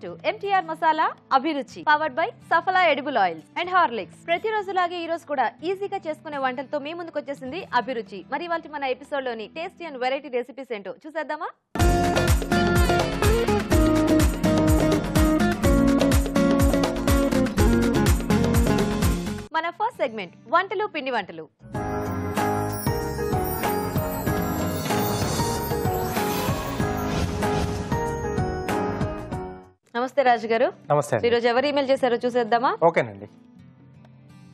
To MTR masala Abhiruchi powered by Saffola edible oils and Horlicks. ప్రతిరోజులాగే ఈ రోజు కూడా ఈజీగా చేసుకునే వంటలతో మీ ముందుకు వచ్చేసింది అభిరుచి. మరి ఇవాళ మన ఎపిసోడ్ లోని టేస్టీ అండ్ వెరైటీ రెసిపీస్ ఏంటో చూసేద్దామా? మన ఫస్ట్ సెగ్మెంట్ వంటలు పిండి వంటలు. నమస్తే రాజు గారు. నమస్తే. ఈరోజు ఎవరు ఈమెయిల్ చేశారో చూసేద్దామా? ఓకేనండి.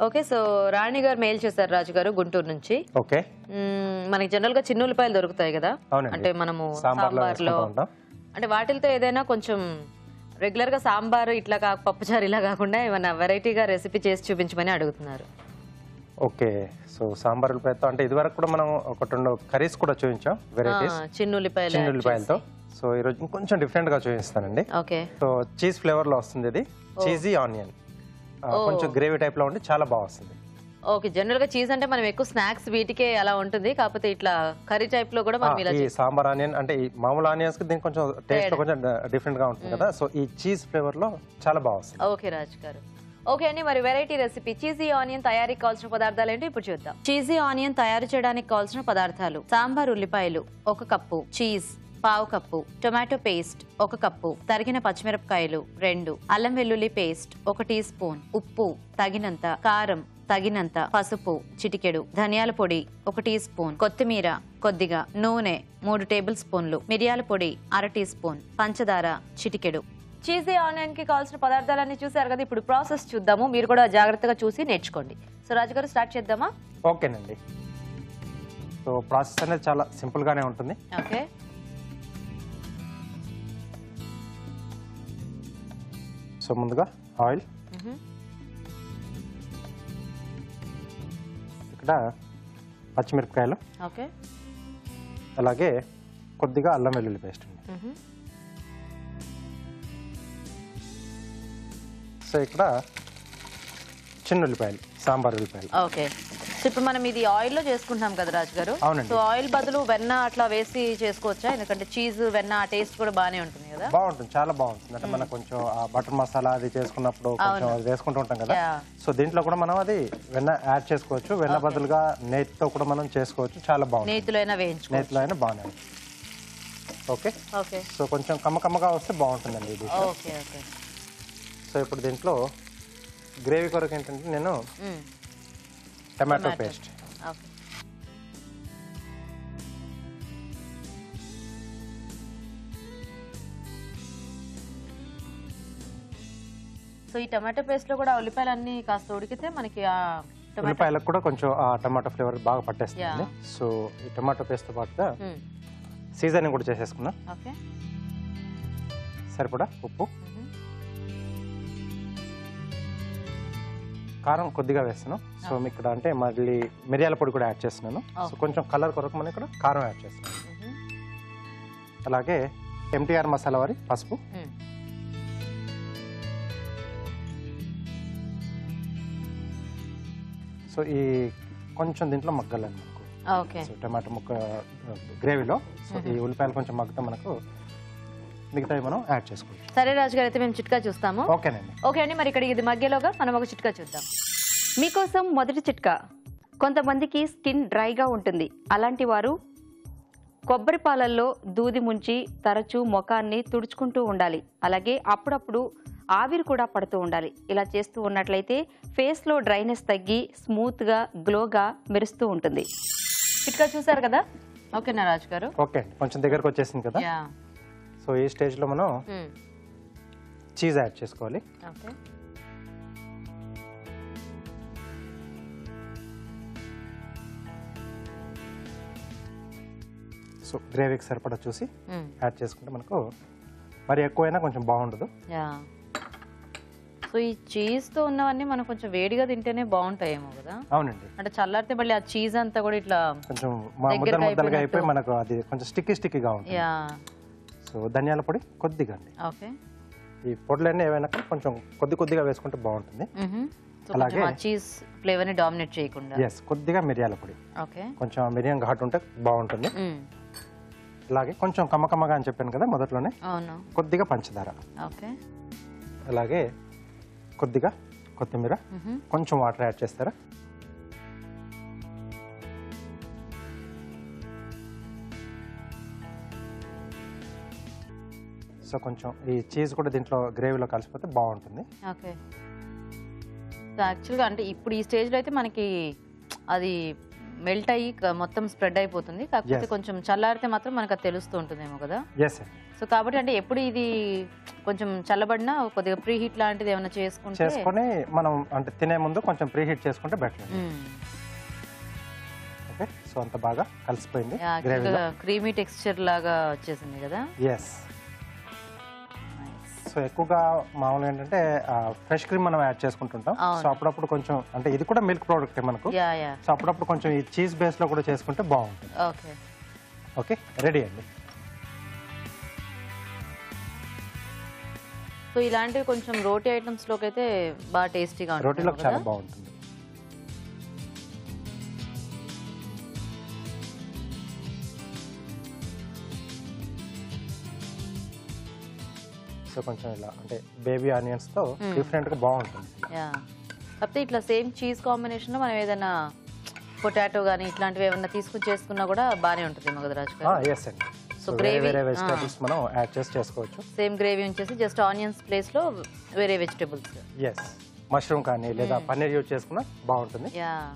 ఓకే, సో రాణి గారు మెయిల్ చేశారు రాజు గారు గుంటూరు నుంచి. ఓకే, మనకి జనరల్ గా చిన్న ఉల్లిపాయలు దొరుకుతాయి కదా, అంటే మనము సాంబార్లో అంటే వాటితో ఏదైనా కొంచెం రెగ్యులర్ గా సాంబార్ ఇట్లా పప్పుచారు ఇలా కాకుండా ఏమైనా వెరైటీగా రెసిపీ చేసి చూపించమని అడుగుతున్నారు. ఓకే, సో సాంబార్ ఉల్లిపాయతో అంటే ఇదివరకు కూడా మనం ఒక 2 కర్రీస్ కూడా చూపించాం వెరైటీస్ చిన్న ఉల్లిపాయలతో. సో ఈ రోజు ఇంకొంచెం డిఫరెంట్ గా చూపిస్తానండి. ఓకే, సో చీజ్ ఫ్లేవర్ లో వస్తుంది ఇది, చీజీ ఆనియన్, కొంచెం గ్రేవీ టైప్ లో ఉండి చాలా బాగా వస్తుంది. ఓకే, జనరల్ గా చీజ్ అంటే మనం ఎక్కువ స్నాక్స్ వీటికే అలా ఉంటుంది, కాకపోతే ఇట్లా కర్రీ టైప్ లో కూడా మనం ఇలా సాంబార్ ఆనియన్ అంటే ఈ మామూలు ఆనియన్స్ కి దీనికి కొంచెం టేస్ట్ కొంచెం డిఫరెంట్ గా ఉంటుంది కదా, సో ఈ చీజ్ ఫ్లేవర్ లో చాలా బాగా వస్తుంది. ఓకే రాజ్ గారు. ఓకే అండి, మరి వెరైటీ రెసిపీ చీజీ ఆనియన్ తయారీకి కావాల్సిన పదార్థాలు ఏంటో ఇప్పుడు చూద్దాం. చీజీ ఆనియన్ తయారు చేయడానికి కావాల్సిన పదార్థాలు: సాంబార్ ఉల్లిపాయలు 1 cup, cheese 1/2 cup, tomato paste 1 cup, తరిగిన పచ్చిమిరపకాయలు 2, అల్లం వెల్లుల్లి పేస్ట్ 1 టీ స్పూన్, ఉప్పు తగినంత, కారం తగినంత, పసుపు చిటికెడు, ధనియాల పొడి 1 టీ స్పూన్, కొత్తిమీర కొద్దిగా, నూనె 3 టేబుల్ స్పూన్లు, మిరియాల పొడి 1/2 టీ స్పూన్, పంచదార చిటికెడు. చీజీ ఆనియన్ కి కావాల్సిన పదార్థాలన్నీ చూసారు కదా, ఇప్పుడు ప్రాసెస్ చూద్దాము. మీరు కూడా జాగ్రత్తగా చూసి నేర్చుకోండి. సో రాజు గారు స్టార్ట్ చేద్దామా? ఓకేనండి. సో ప్రాసెస్ అనేది చాలా సింపుల్ గానే ఉంటుంది. ఓకే, సో ముందుగా ఆయిల్, ఇక్కడ పచ్చిమిరపకాయలు, ఓకే, అలాగే కొద్దిగా అల్లం వెల్లుల్లి పేస్ట్ ఉంది. సో ఇక్కడ చిన్న ఉల్లిపాయలు, సాంబార్ ఉల్లిపాయలు. ఓకే, సో ఇప్పుడు మనం ఇది ఆయిల్ లో చేసుకుంటున్నాం కదా రాజు గారు. అవునండి. సో ఆయిల్ బదులు వెన్న అట్లా వేసి చేసుకోవచ్చా? ఎందుకంటే చీజ్ వెన్న ఆ టేస్ట్ కూడా బాగానే ఉంటుంది కదా. బాగుంటుంది, చాలా బాగుంటుంది. అంటే మనం కొంచెం బటర్ మసాలా అది చేసుకున్నప్పుడు కొంచెం అది వేసుకుంటూ ఉంటాం కదా, సో దీంట్లో కూడా మనం అది వెన్న యాడ్ చేసుకోవచ్చు. వెన్న బదులుగా నేతితో కూడా మనం చేసుకోవచ్చు, చాలా బాగుంటుంది. నేతిలో అయినా వేయించుకోవచ్చు, నేతిలో అయినా బాగానే ఉంటుంది. ఓకే ఓకే, సో కొంచెం కమ్మకమ్మగా వస్తే బాగుంటుందండి ఇది. Okay okay. సో ఇప్పుడు దీంట్లో గ్రేవీ కొరకు ఏంటంటే నేను టమాటో పేస్ట్, సో ఈ టమాటో పేస్ట్ లో కూడా ఉల్లిపాయలు అన్ని కాస్త ఉడికితే మనకి ఆ ఉల్లిపాయలకు కూడా కొంచెం ఆ టమాటో ఫ్లేవర్ బాగా పట్టేస్తుంది. సో ఈ టమాటో పేస్ట్ తో పాటుగా సీజనింగ్ కూడా చేసేసుకున్నాం. ఓకే, సరిపడా ఉప్పు, కారం కొద్దిగా వేస్తున్నాను. సో ఇక్కడ అంటే మళ్ళీ మిరియాల పొడి కూడా యాడ్ చేస్తున్నాను. సో కొంచెం కలర్ కొరకు మనం ఇక్కడ కారం యాడ్ చేస్తున్నాను. అలాగే ఎంటీఆర్ మసాలా వారి పసుపు, సో ఈ కొంచెం దీంట్లో మగ్గాలండి మనకు. సో టమాటో ముక్క గ్రేవీలో సో ఈ ఉల్లిపాయలు కొంచెం మగ్గితే మనకు మిగతావి మనం యాడ్ చేసుకోవచ్చు. సరే రాజు గారు, అయితే మేము చిట్కా చూస్తాము. ఓకేనండి. ఓకే అండి, మరి ఇక్కడ ఇది మగ్గేలోగా మనం ఒక చిట్కా చూద్దాం. మీకోసం మొదటి చిట్కా. కొంతమందికి స్కిన్ డ్రైగా ఉంటుంది. అలాంటి వారు కొబ్బరి పాలల్లో దూది ముంచి తరచూ ముఖాన్ని తుడుచుకుంటూ ఉండాలి. అలాగే అప్పుడప్పుడు ఆవిరి కూడా పడుతూ ఉండాలి. ఇలా చేస్తూ ఉన్నట్లయితే ఫేస్లో డ్రైనెస్ తగ్గి స్మూత్గా గ్లోగా మెరుస్తూ ఉంటుంది. చిట్కా చూసారు కదా. ఓకేనా రాజు గారు? ఓకే అండి, కొంచెం దగ్గరకు వచ్చేసింది కదా. సో ఈ స్టేజ్లో మనం చీజ్ యాడ్ చేసుకోవాలి. ఓకే, సో గ్రేవీకి సరిపడా చూసి యాడ్ చేసుకుంటే మనకు మరి ఎక్కువైనా కొంచెం బాగుండదు. సో ఈ చీజ్ తో ఉన్నవన్నీ మనం కొంచెం వేడిగా తింటేనే బాగుంటాయేమో కదా. అవునండి, అంటే చల్లారితే మళ్ళీ ఆ చీజ్ అంతా కూడా ఇట్లా కొంచెం ముద్దలుగా అయిపోయి మనకు అది కొంచెం స్టిక్కీగా ఉంటుంది. సో ధనియాల పొడి కొద్దిగా అండి. ఓకే, ఈ పొడులన్నీ ఏవైనా కొంచెం కొద్దిగా వేసుకుంటే బాగుంటుంది. అలాగే చీజ్ ఫ్లేవర్ ని డామినేట్ చేయకుండా కొద్దిగా మిరియాల పొడి, ఓకే, కొంచెం మిరియం ఘాటు ఉంటే బాగుంటుంది. అలాగే కొంచెం కమ్మకమ్మగా అని చెప్పాను కదా మొదట్లోనే, కొద్దిగా పంచదార, ఓకే, అలాగే కొద్దిగా కొత్తిమీర, కొంచెం వాటర్ యాడ్ చేస్తారా? సో కొంచెం ఈ చీజ్ కూడా దీంట్లో గ్రేవీలో కలిసిపోతే బాగుంటుంది. ఓకే. సో యాక్చువల్గా అంటే ఇప్పుడు ఈ స్టేజ్లో అయితే మనకి అది మెల్ట్ అయ్యి మొత్తం స్ప్రెడ్ అయిపోతుంది. కాకపోతే కొంచెం చల్లారితే మాత్రం మనకు అది తెలుస్తూ ఉంటుందేమో కదా. సో కాబట్టి అంటే ఎప్పుడు ఇది కొంచెం చల్లబడినా కొద్దిగా ప్రీ హీట్ లాంటిది ఏమైనా చేసుకొని మనం అంటే తినే ముందు కొంచెం ప్రీ హీట్ చేసుకుంటే బెటర్. ఓకే. సో అంత బాగా కలిసిపోయింది, క్రీమీ టెక్స్చర్ లాగా వచ్చేసింది కదా. సో ఎక్కువగా మామూలుగా ఏంటంటే ఫ్రెష్ క్రీమ్ మనం యాడ్ చేసుకుంటుంటాం. సో అప్పుడప్పుడు కొంచెం అంటే ఇది కూడా మిల్క్ ప్రోడక్ట్ మనకు. సో అప్పుడప్పుడు కొంచెం ఈ చీజ్ బేస్ లో కూడా చేసుకుంటే బాగుంటుంది. ఓకే, రెడీ అండి. సో ఇలాంటివి కొంచెం రోటీ ఐటమ్స్ లోకి అయితే బాగా టేస్టీగా ఉంటుంది. రోటీలో చాలా బాగుంటుంది. సో కొంచెం ఇలా అంటే బేబీ ఆనియన్స్ తో డిఫరెంట్ గా బాగుంటుంది. కాకపోతే ఇట్లా సేమ్ చీజ్ కాంబినేషన్ లో మనం ఏదైనా పొటాటో గానీ ఇట్లాంటివి ఏమన్నా తీసుకుని చేసుకున్నా కూడా బానే ఉంటుంది మగధరాజ్ గారు. yes అండి. సో వేరే వెజిటబుల్స్ మనం యాడ్ చేసి చేసుకోవచ్చు. సేమ్ గ్రేవీ ఉంచేసి జస్ట్ ఆనియన్స్ ప్లేస్ లో వేరే వెజిటబుల్స్, మష్రూమ్ కానీ లేదా పన్నీర్ యూజ్ చేసుకున్నా బాగుంటుంది.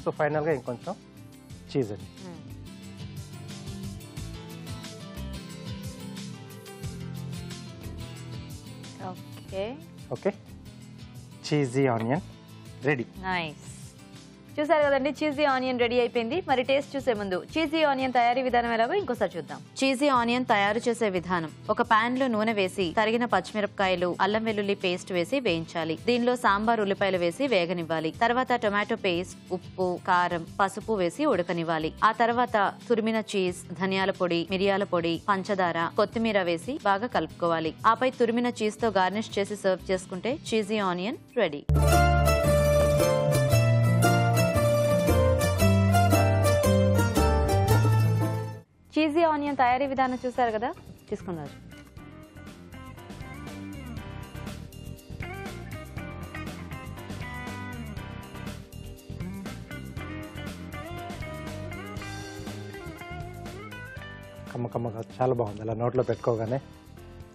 సో ఫైనల్ గా ఇంకొంచెం చీజ్ అండి. Okay, cheesy onion ready. Nice. చూసారు కదండి, చీజీ ఆనియన్ రెడీ అయిపోయింది. మరి టేస్ట్ చూసే ముందు చీజీ ఆనియన్ తయారీ విధానం ఎలాగో ఇంకోసారి చూద్దాం. చీజీ ఆనియన్ తయారు చేసే విధానం: ఒక పాన్ లో నూనె వేసి తరిగిన పచ్చిమిరపకాయలు, అల్లం వెల్లుల్లి పేస్ట్ వేసి వేయించాలి. దీనిలో సాంబార్ ఉల్లిపాయలు వేసి వేగనివ్వాలి. తర్వాత టొమాటో పేస్ట్, ఉప్పు, కారం, పసుపు వేసి ఉడకనివ్వాలి. ఆ తర్వాత తురిమిన చీజ్, ధనియాల పొడి, మిరియాల పొడి, పంచదార, కొత్తిమీర వేసి బాగా కలుపుకోవాలి. ఆపై తురిమిన చీజ్ తో గార్నిష్ చేసి సర్వ్ చేసుకుంటే cheesy onion ready. Cheesy onion తయారీ విధానం చూసారు కదా, తీసుకున్నారు. కమ్మగా చాలా బాగుంది. అలా నోట్లో పెట్టుకోగానే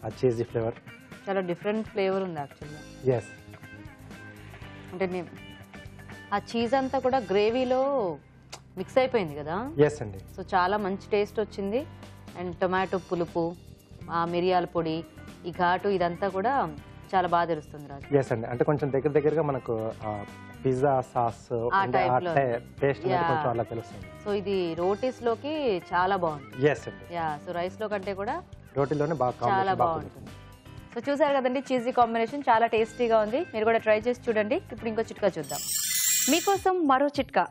ఆ చీజీ ఫ్లేవర్ చాలా డిఫరెంట్ ఫ్లేవర్ ఉంది యాక్చువల్గా. అంటే ఆ చీజ్ అంతా కూడా గ్రేవీలో మిక్స్ అయిపోయింది కదా. అండి. సో చాలా మంచి టేస్ట్ వచ్చింది. అండ్ టొమాటో పులుపు, ఆ మిరియాల పొడి, ఈ ఘాటు, ఇదంతా కూడా చాలా బాగా తెలుస్తుంది రాజు. అండి. అంటే కొంచెం దగ్గరగా మనకు పిజ్జా సాస్ టేస్ట్ కొంచెం అలా తెలుస్తుంది. సో ఇది రోటీస్ లోకి చాలా బాగుంటుంది. అండి. సో రైస్ లో కంటే కూడా రోటీలోనే చాలా బాగుంటుంది. సో చూసారు కదండి, చీజీ కాంబినేషన్ చాలా టేస్టీగా ఉంది. మీరు కూడా ట్రై చేసి చూడండి. ఇప్పుడు ఇంకో చిట్కా చూద్దాం. మీకోసం మరో చిట్కా.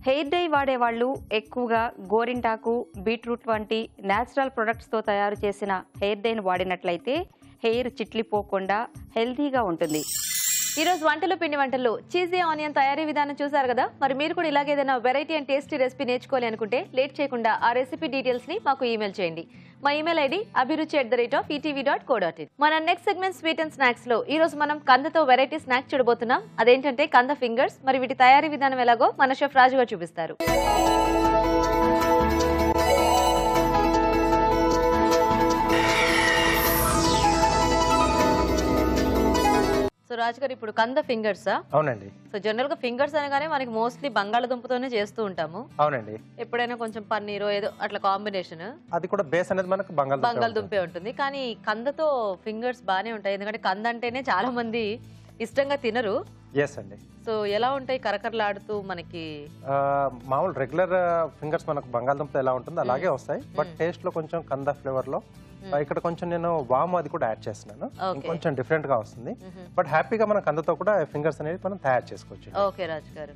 హెయిర్ డై వాడేవాళ్ళు ఎక్కువగా గోరింటాకు, బీట్రూట్ వంటి న్యాచురల్ ప్రొడక్ట్స్తో తయారు చేసిన హెయిర్ డైని వాడినట్లయితే హెయిర్ చిట్లిపోకుండా హెల్తీగా ఉంటుంది. ఈరోజు వంటలు పిండి వంటల్లో చీజీ ఆనియన్ తయారీ విధానం చూసారు కదా. మరి మీరు కూడా ఇలాగే ఏదైనా వెరైటీ అండ్ టేస్టీ రెసిపీ నేర్చుకోవాలి అనుకుంటే లేట్ చేయకుండా ఆ రెసిపీ డీటెయిల్స్ ని మాకు ఈమెయిల్ చేయండి. మా ఈమెయిల్ ఐడి abhiruchi@etv.co.in. మన next segment sweet and snacks లో ఈ రోజు మనం కందతో వెరైటీ స్నాక్ చూడబోతున్నాం. అదేంటంటే కంద ఫింగర్స్. మరి వీటి తయారీ విధానం ఎలాగో మన షెఫ్ రాజు గారు చూపిస్తారు. సో రాజు గారు, ఇప్పుడు కంద ఫింగర్సా? అవునండి. సో జనరల్ గా ఫింగర్స్ అనగానే మనకి మోస్ట్లీ బంగాళదుంపతోనే చేస్తూ ఉంటాము. అవునండి. ఎప్పుడైనా కొంచెం పన్నీరో ఏదో అట్లా కాంబినేషన్, అది కూడా బేస్ అనేది మనకు బంగాళదుంపే ఉంటుంది. కానీ కందతో ఫింగర్స్ బానే ఉంటాయి. ఎందుకంటే కంద అంటేనే చాలా మంది ఇష్టంగా తినరు. అండి. సో ఎలా ఉంటాయి కరకరలాడుతూ మనకి? మామూలు రెగ్యులర్ ఫింగర్స్ మనకు బంగాళదుంప ఎలా ఉంటుందో అలాగే వస్తాయి. బట్ టేస్ట్ లో కొంచెం కంద ఫ్లేవర్ లో ఇక్కడ కొంచెం నేను వాము అది కూడా యాడ్ చేస్తున్నాను. కొంచెం డిఫరెంట్ గా వస్తుంది. బట్ హ్యాపీగా మనం కందతో కూడా ఫింగర్స్ అనేది మనం తయారు చేసుకోవచ్చు. ఓకే రాజు గారు.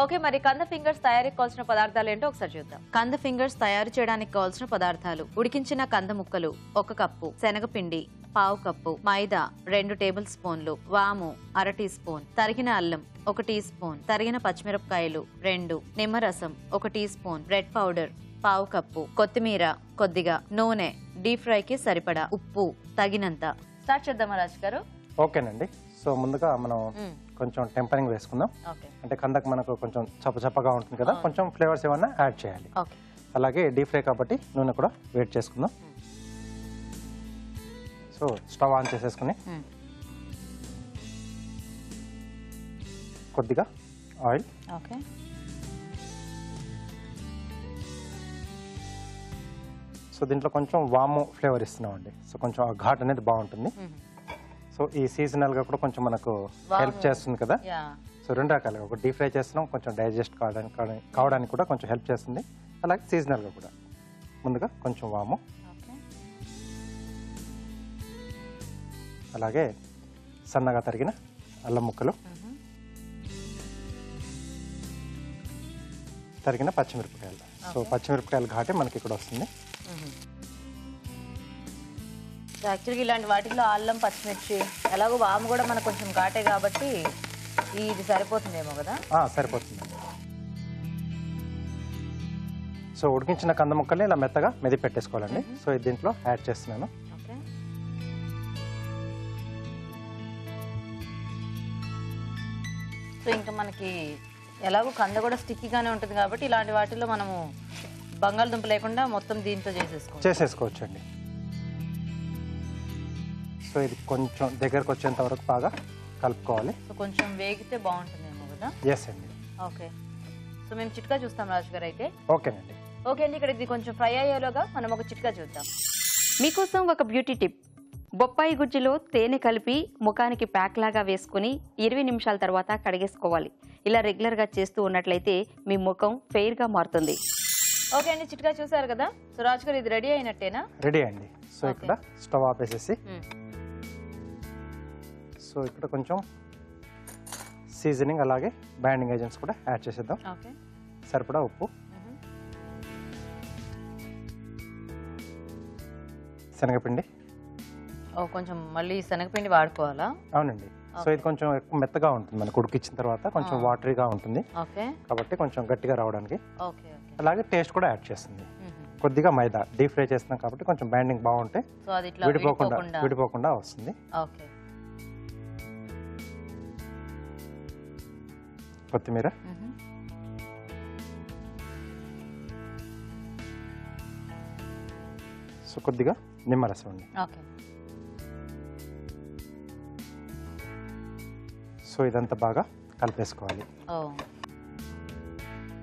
ఓకే, మరి కంద ఫింగర్స్ తయారీకి కావాల్సిన పదార్థాలు ఏంటో ఒకసారి చూద్దాం. కంద ఫింగర్స్ తయారు చేయడానికి కావాల్సిన పదార్థాలు: ఉడికించిన కంద ముక్కలు 1 కప్పు, శనగపిండి 1/2 కప్పు, మైదా 2 టేబుల్ స్పూన్లు, వాము 1/2 టీ స్పూన్, తరిగిన అల్లం 1 టీ స్పూన్, తరిగిన పచ్చిమిరపకాయలు 2, నిమ్మరసం 1 teaspoon, red powder 1/2 cup, కొత్తిమీర కొద్దిగా, నూనె, డీప్ ఫ్రై కి సరిపడా, ఉప్పు తగినంత. స్టార్ట్ చేద్దామా రాజు గారు? ఓకేనండి. సో ముందుగా మనం కొంచెం టెంపరింగ్ వేసుకుందాం. అంటే కందకు మనకు కొంచెం చప్పచప్పగా ఉంటుంది కదా, కొంచెం ఫ్లేవర్స్ ఏమన్నా యాడ్ చేయాలి. అలాగే డీప్ ఫ్రై కాబట్టి నూనె కూడా వేడి చేసుకుందాం. సో స్టవ్ ఆన్ చేసేసుకుని కొద్దిగా ఆయిల్, సో దీంట్లో కొంచెం వాము ఫ్లేవర్ ఇస్తున్నామండి. సో కొంచెం ఆ ఘాట్ అనేది బాగుంటుంది. సో ఈ సీజనల్గా కూడా కొంచెం మనకు హెల్ప్ చేస్తుంది కదా. సో రెండు రకాలుగా, ఒక డీప్ ఫ్రై చేస్తున్నాం, కొంచెం డైజెస్ట్ కావడానికి కూడా కొంచెం హెల్ప్ చేస్తుంది. అలాగే సీజనల్గా కూడా. ముందుగా కొంచెం వాము, అలాగే సన్నగా తరిగిన అల్లం ముక్కలు, తరిగిన పచ్చిమిరపకాయలు. సో పచ్చిమిరపకాయలు ఘాటే మనకి ఇక్కడ వస్తుంది. యాక్చువల్గా ఇలాంటి వాటిల్లో అల్లం, పచ్చిమిర్చి, ఎలాగో వాము కూడా మనకు కొంచెం ఘాటే కాబట్టి ఇది సరిపోతుందేమో కదా. సరిపోతుంది. సో ఉడికించిన కంద ముక్కల్ని ఇలా మెత్తగా మెది పెట్టేసుకోవాలండి. సో ఇది దీంట్లో యాడ్ చేస్తున్నాను. సో ఇంకా మనకి ఎలాగో కంద కూడా స్టిక్కీగానే ఉంటుంది కాబట్టి ఇలాంటి వాటిల్లో మనము బంగాళదుంప లేకుండా మొత్తం దీంతో చేసేసుకోవచ్చండి. సో ఇది కొంచెం దగ్గరకు వచ్చేంత వరకు బాగా కలుపుకోవాలి. సో కొంచెం వేగితే బాగుంటుందేమో కదా. ఎస్ అండి. ఓకే. సో మేము చిట్కా చూస్తాం రాజు గారు అయితే. ఓకేనండి. ఓకే అండి, ఇక్కడ ఇది కొంచెం ఫ్రై అయ్యేలోగా మనం ఒక చిట్కా చూద్దాం. మీకోసం ఒక బ్యూటీ టిప్. బొప్పాయి గుజ్జులో తేనె కలిపి ముఖానికి ప్యాక్ లాగా వేసుకుని 20 నిమిషాల తర్వాత కడిగేసుకోవాలి. ఇలా రెగ్యులర్గా చేస్తూ ఉన్నట్లయితే మీ ముఖం ఫెయిర్గా మారుతుంది. ఓకే అండి, చిట్కా చూసారు కదా. సో రాజు గారు ఇది రెడీ అయినట్టేనా? రెడీ అండి. సో ఇక్కడ స్టవ్ ఆపేసేసి సో ఇక్కడ కొంచెం సీజనింగ్ అలాగే బైండింగ్ ఏజెంట్స్ కూడా యాడ్ చేసేద్దాం. సరిపడా ఉప్పు, శనగపిండి. కొంచెం మళ్ళీ శనగపిండి వాడుకోవాలా? అవునండి. సో ఇది కొంచెం ఎక్కువ మెత్తగా ఉంటుంది, మనకు ఉడికించిన తర్వాత కొంచెం వాటరీగా ఉంటుంది కాబట్టి కొంచెం గట్టిగా రావడానికి. అలాగే టేస్ట్ కూడా యాడ్ చేస్తుంది. కొద్దిగా మైదా, డీప్ ఫ్రై చేస్తున్నాం కాబట్టి కొంచెం బైండింగ్ బాగుంటే విడిపోకుండా వస్తుంది. కొత్తిమీర, సో కొద్దిగా నిమ్మరసం అండి. సో ఇదంతా బాగా కలిపేసుకోవాలి.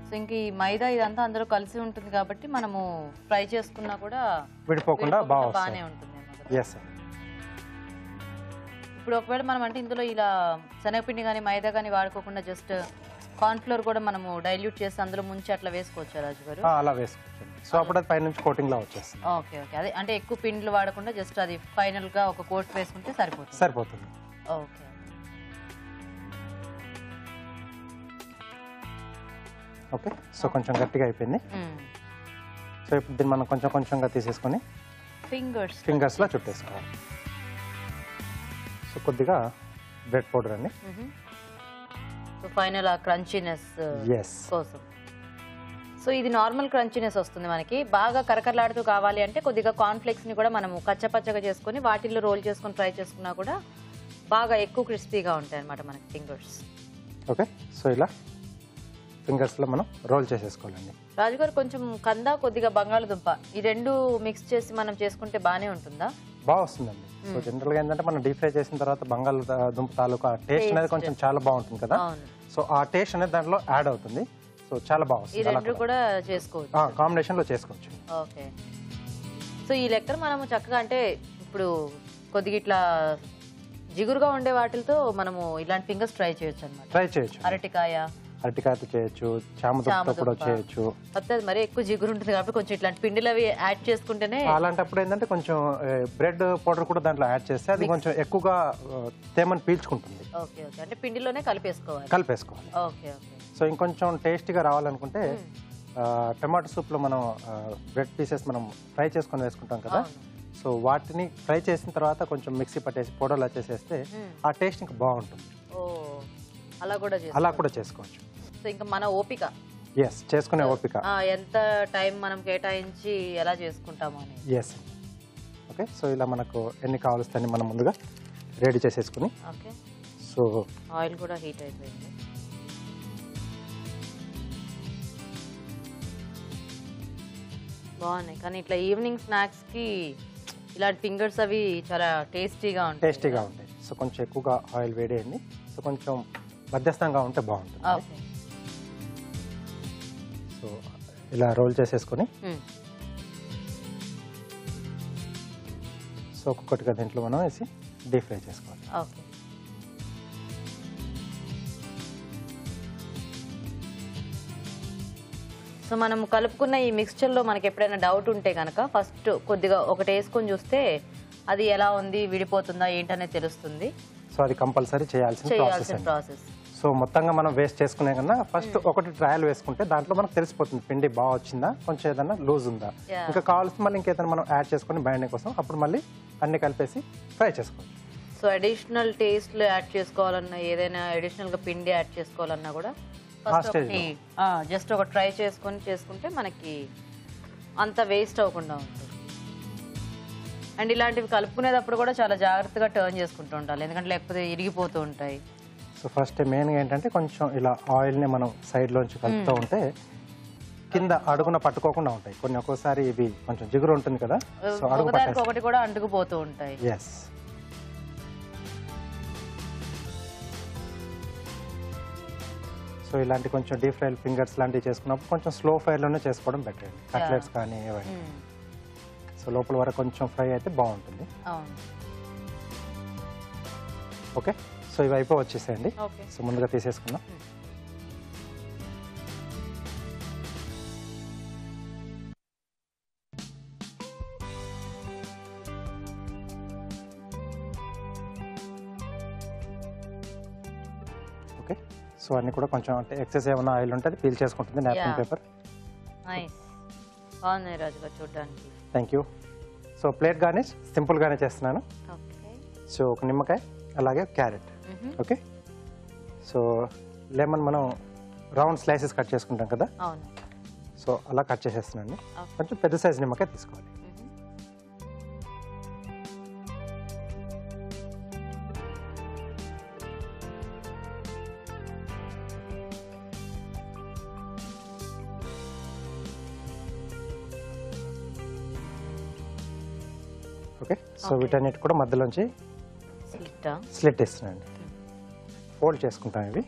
సో ఇంక ఈ మైదా ఇదంతా అందులో కలిసి ఉంటుంది కాబట్టి మనము ఫ్రై చేసుకున్నా కూడా విడిపోకుండా బాగానే ఉంటుంది. ఇప్పుడు ఒకవేళ మనం అంటే ఇందులో ఇలా శనగపిండి కానీ మైదా కానీ వాడుకోకుండా జస్ట్ కార్న్ ఫ్లోర్ కూడా మనము డైల్యూట్ చేసి అందులో ముంచి అట్లా వేసుకోవచ్చు రాజు గారు? అలా వేసుకోవచ్చు. సో అప్పుడు అది పైనుంచి కోటింగ్ లా వచ్చేస్తుంది. Okay okay. అదే అంటే ఎక్కువ పిండిలు వాడకుండా జస్ట్ అది ఫైనల్ గా ఒక కోట్ వేసుకుంటే సరిపోతుంది. ఓకే. ఓకే. సో కొంచెం గట్టిగా అయిపోయింది. సో ఇప్పుడు దీన్ని మనం కొంచెం కొంచెంగా తీసేసుకొని ఫింగర్స్ లో చుట్టేసుకోవాలి. సో కొద్దిగా బ్రెడ్ పౌడర్ అండి. సో ఫైనల్ ఆ క్రంచీనెస్ కోసం. సో ఇది నార్మల్ క్రంచీనెస్ వస్తుంది మనకి. బాగా కరకరలాడుతూ కావాలి అంటే కొద్దిగా కార్న్ ఫ్లేక్స్ ని కూడా మనము కచ్చపచ్చగా చేసుకొని వాటిల్లో రోల్ చేసుకొని ఫ్రై చేసుకున్నా కూడా బాగా ఎక్కువ క్రిస్పీగా ఉంటాయి అన్నమాట మనకి ఫింగర్స్. ఓకే. సో ఇలా ఫింగర్స్ లో మనం రోల్ చేసేసుకోవాలండి. రాజుగారు కొంచెం కంద, కొద్దిగా బంగాళదుంప ఈ రెండు మిక్స్ చేసి మనం చేసుకుంటే బాగానే ఉంటుందా? బాగా వస్తుందండి. సో జనరల్ గా ఏంటంటే మనం డీప్ ఫ్రై చేసిన తర్వాత బంగాళదుంప తాలూకా టేస్ట్ అనేది కొంచెం చాలా బాగుంటుంది కదా. సో ఆ టేస్ట్ అనేది దాంట్లో యాడ్ అవుతుంది. సో చాలా బాగుంది. ఈ రెండు కూడా చేసుకోవచ్చు, కాంబినేషన్ లో చేసుకోవచ్చు. ఓకే. సో ఈ లెక్కన మనము చక్కగా అంటే ఇప్పుడు కొద్దిగా ఇట్లా జిగురుగా ఉండే వాటితో మనము ఇలాంటి ఫింగర్స్ ట్రై చేయొచ్చు అన్నమాట. ట్రై చేయొచ్చు. అరటికాయతో చేయొచ్చు, చామదుంపతో కూడా చేయొచ్చు. మరి ఎక్కువ జిగురు ఉంటుంది కాబట్టి కొంచెం ఇట్లాంటి పిండిలు అవి యాడ్ చేసుకుంటేనే. అలాంటప్పుడు ఏంటంటే కొంచెం బ్రెడ్ పౌడర్ కూడా దాంట్లో యాడ్ చేస్తే అది కొంచెం ఎక్కువగా తేమని పీల్చుకుంటుంది. Okay okay. అంటే పిండిలోనే కలిపేసుకోవాలి. Okay okay. సో ఇంకొంచెం టేస్టీగా రావాలనుకుంటే టమాటో సూప్ లో మనం బ్రెడ్ పీసెస్ మనం ఫ్రై చేసుకొని వేసుకుంటాం కదా. సో వాటిని ఫ్రై చేసిన తర్వాత కొంచెం మిక్సీ పట్టేసి పౌడర్లా చేసేస్తే ఆ టేస్ట్ ఇంకా బాగుంటుంది. అలా కూడా చేసుకోవచ్చు. సో ఇంకా మన ఓపిక, చేసుకునే ఓపిక, ఎంత టైం మనం కేటాయించి ఎలా చేసుకుంటాము అని. ఓకే. సో ఇలా మనకు ఎన్ని కావాల్సి మనం ముందుగా రెడీ చేసేసుకుని ఓకే సో ఆయిల్ కూడా హీట్ అయిపోయింది. బాగున్నాయి కానీ ఇట్లా ఈవినింగ్ స్నాక్స్కి ఇలాంటి ఫింగర్స్ అవి చాలా టేస్టీగా ఉంటాయి. సో కొంచెం ఎక్కువగా ఆయిల్ వేడేయండి. సో కొంచెం మధ్యస్థంగా ఉంటే బాగుంటుంది. ఓకే సో ఇలా రోల్ చేసేసుకొని సో ఒక్కొక్కటిగా దీంట్లో మనం వేసి డీప్ ఫ్రై చేసుకోవాలి. ఓకే సో మనం కలుపుకున్న ఈ మిక్స్చర్లో మనకి ఎప్పుడైనా డౌట్ ఉంటే కనుక ఫస్ట్ కొద్దిగా ఒకటి వేసుకొని చూస్తే అది ఎలా ఉంది, విడిపోతుందా ఏంటనేది తెలుస్తుంది. సో అది కంపల్సరీ చేయాల్సిన ప్రాసెస్. సో మొత్తంగా మనం వేస్ట్ చేసుకునే కన్నా ఫస్ట్ ఒకటి ట్రయల్ వేసుకుంటే దాంట్లో మనకు తెలిసిపోతుంది పిండి బాగా వచ్చిందా, కొంచెం ఏదైనా లూజ్ ఉందా, ఇంకా కావాల్సి మళ్ళీ ఇంకేదైనా మనం యాడ్ చేసుకొని బైండింగ్ కోసం అప్పుడు మళ్ళీ అన్ని కలిపేసి ఫ్రై చేసుకోవాలి. సో అడిషనల్ టేస్ట్లు యాడ్ చేసుకోవాలన్నా, ఏదైనా అడిషనల్గా పిండి యాడ్ చేసుకోవాలన్నా కూడా జస్ట్ ఒక ట్రై చేసుకుంటే మనకి అంత వేస్ట్ అవ్వకుండా ఉంటుంది. అండ్ ఇలాంటివి కలుపుకునేటప్పుడు కూడా చాలా జాగ్రత్తగా టర్న్ చేసుకుంటూ ఉండాలి, ఎందుకంటే లేకపోతే ఇరిగిపోతూ ఉంటాయి. సో ఫస్ట్ మెయిన్గా ఏంటంటే కొంచెం ఇలా ఆయిల్ని మనం సైడ్లోంచి కలుపుతూ ఉంటే కింద అడుగున పట్టుకోకుండా ఉంటాయి. కొన్ని ఒక్కోసారి ఇవి కొంచెం జిగురు ఉంటుంది కదా, సో అడుగు ఒకటి కూడా అంటుకుపోతూ ఉంటాయి. ఎస్. సో ఇలాంటి కొంచెం డీప్ ఫ్రైడ్ ఫింగర్స్ లాంటివి చేసుకున్నప్పుడు కొంచెం స్లో ఫైర్లోనే చేసుకోవడం బెటర్ అండి. కట్లెట్స్ కానీ ఏవైనా సో లోపల వరకు కొంచెం ఫ్రై అయితే బాగుంటుంది. ఓకే సో ఇవి అయిపో వచ్చేసేయండి. సో ముందుగా తీసేసుకుందాం. ఓకే సో అన్ని కూడా కొంచెం అంటే ఎక్సెస్ ఏమైనా ఆయిల్ ఉంటే అది పీల్ చేసుకుంటుంది నాప్కిన్ పేపర్. బాగున్నాయి రాజు గారు చూడడానికి. Thank you. So plate garnish సింపుల్గానే చేస్తున్నాను. సో ఒక నిమ్మకాయ అలాగే క్యారెట్. ఓకే సో లెమన్ మనం రౌండ్ స్లైసెస్ కట్ చేసుకుంటాం కదా, సో అలా కట్ చేసేస్తున్నాను. కొంచెం పెద్ద సైజ్ నిమ్మకాయ తీసుకోవాలి. ఓకే సో వీటన్నిటి కూడా మధ్యలోంచి స్లిట్ ఇస్తున్నాండి. ఫోల్డ్ చేసుకుంటాం ఇవి.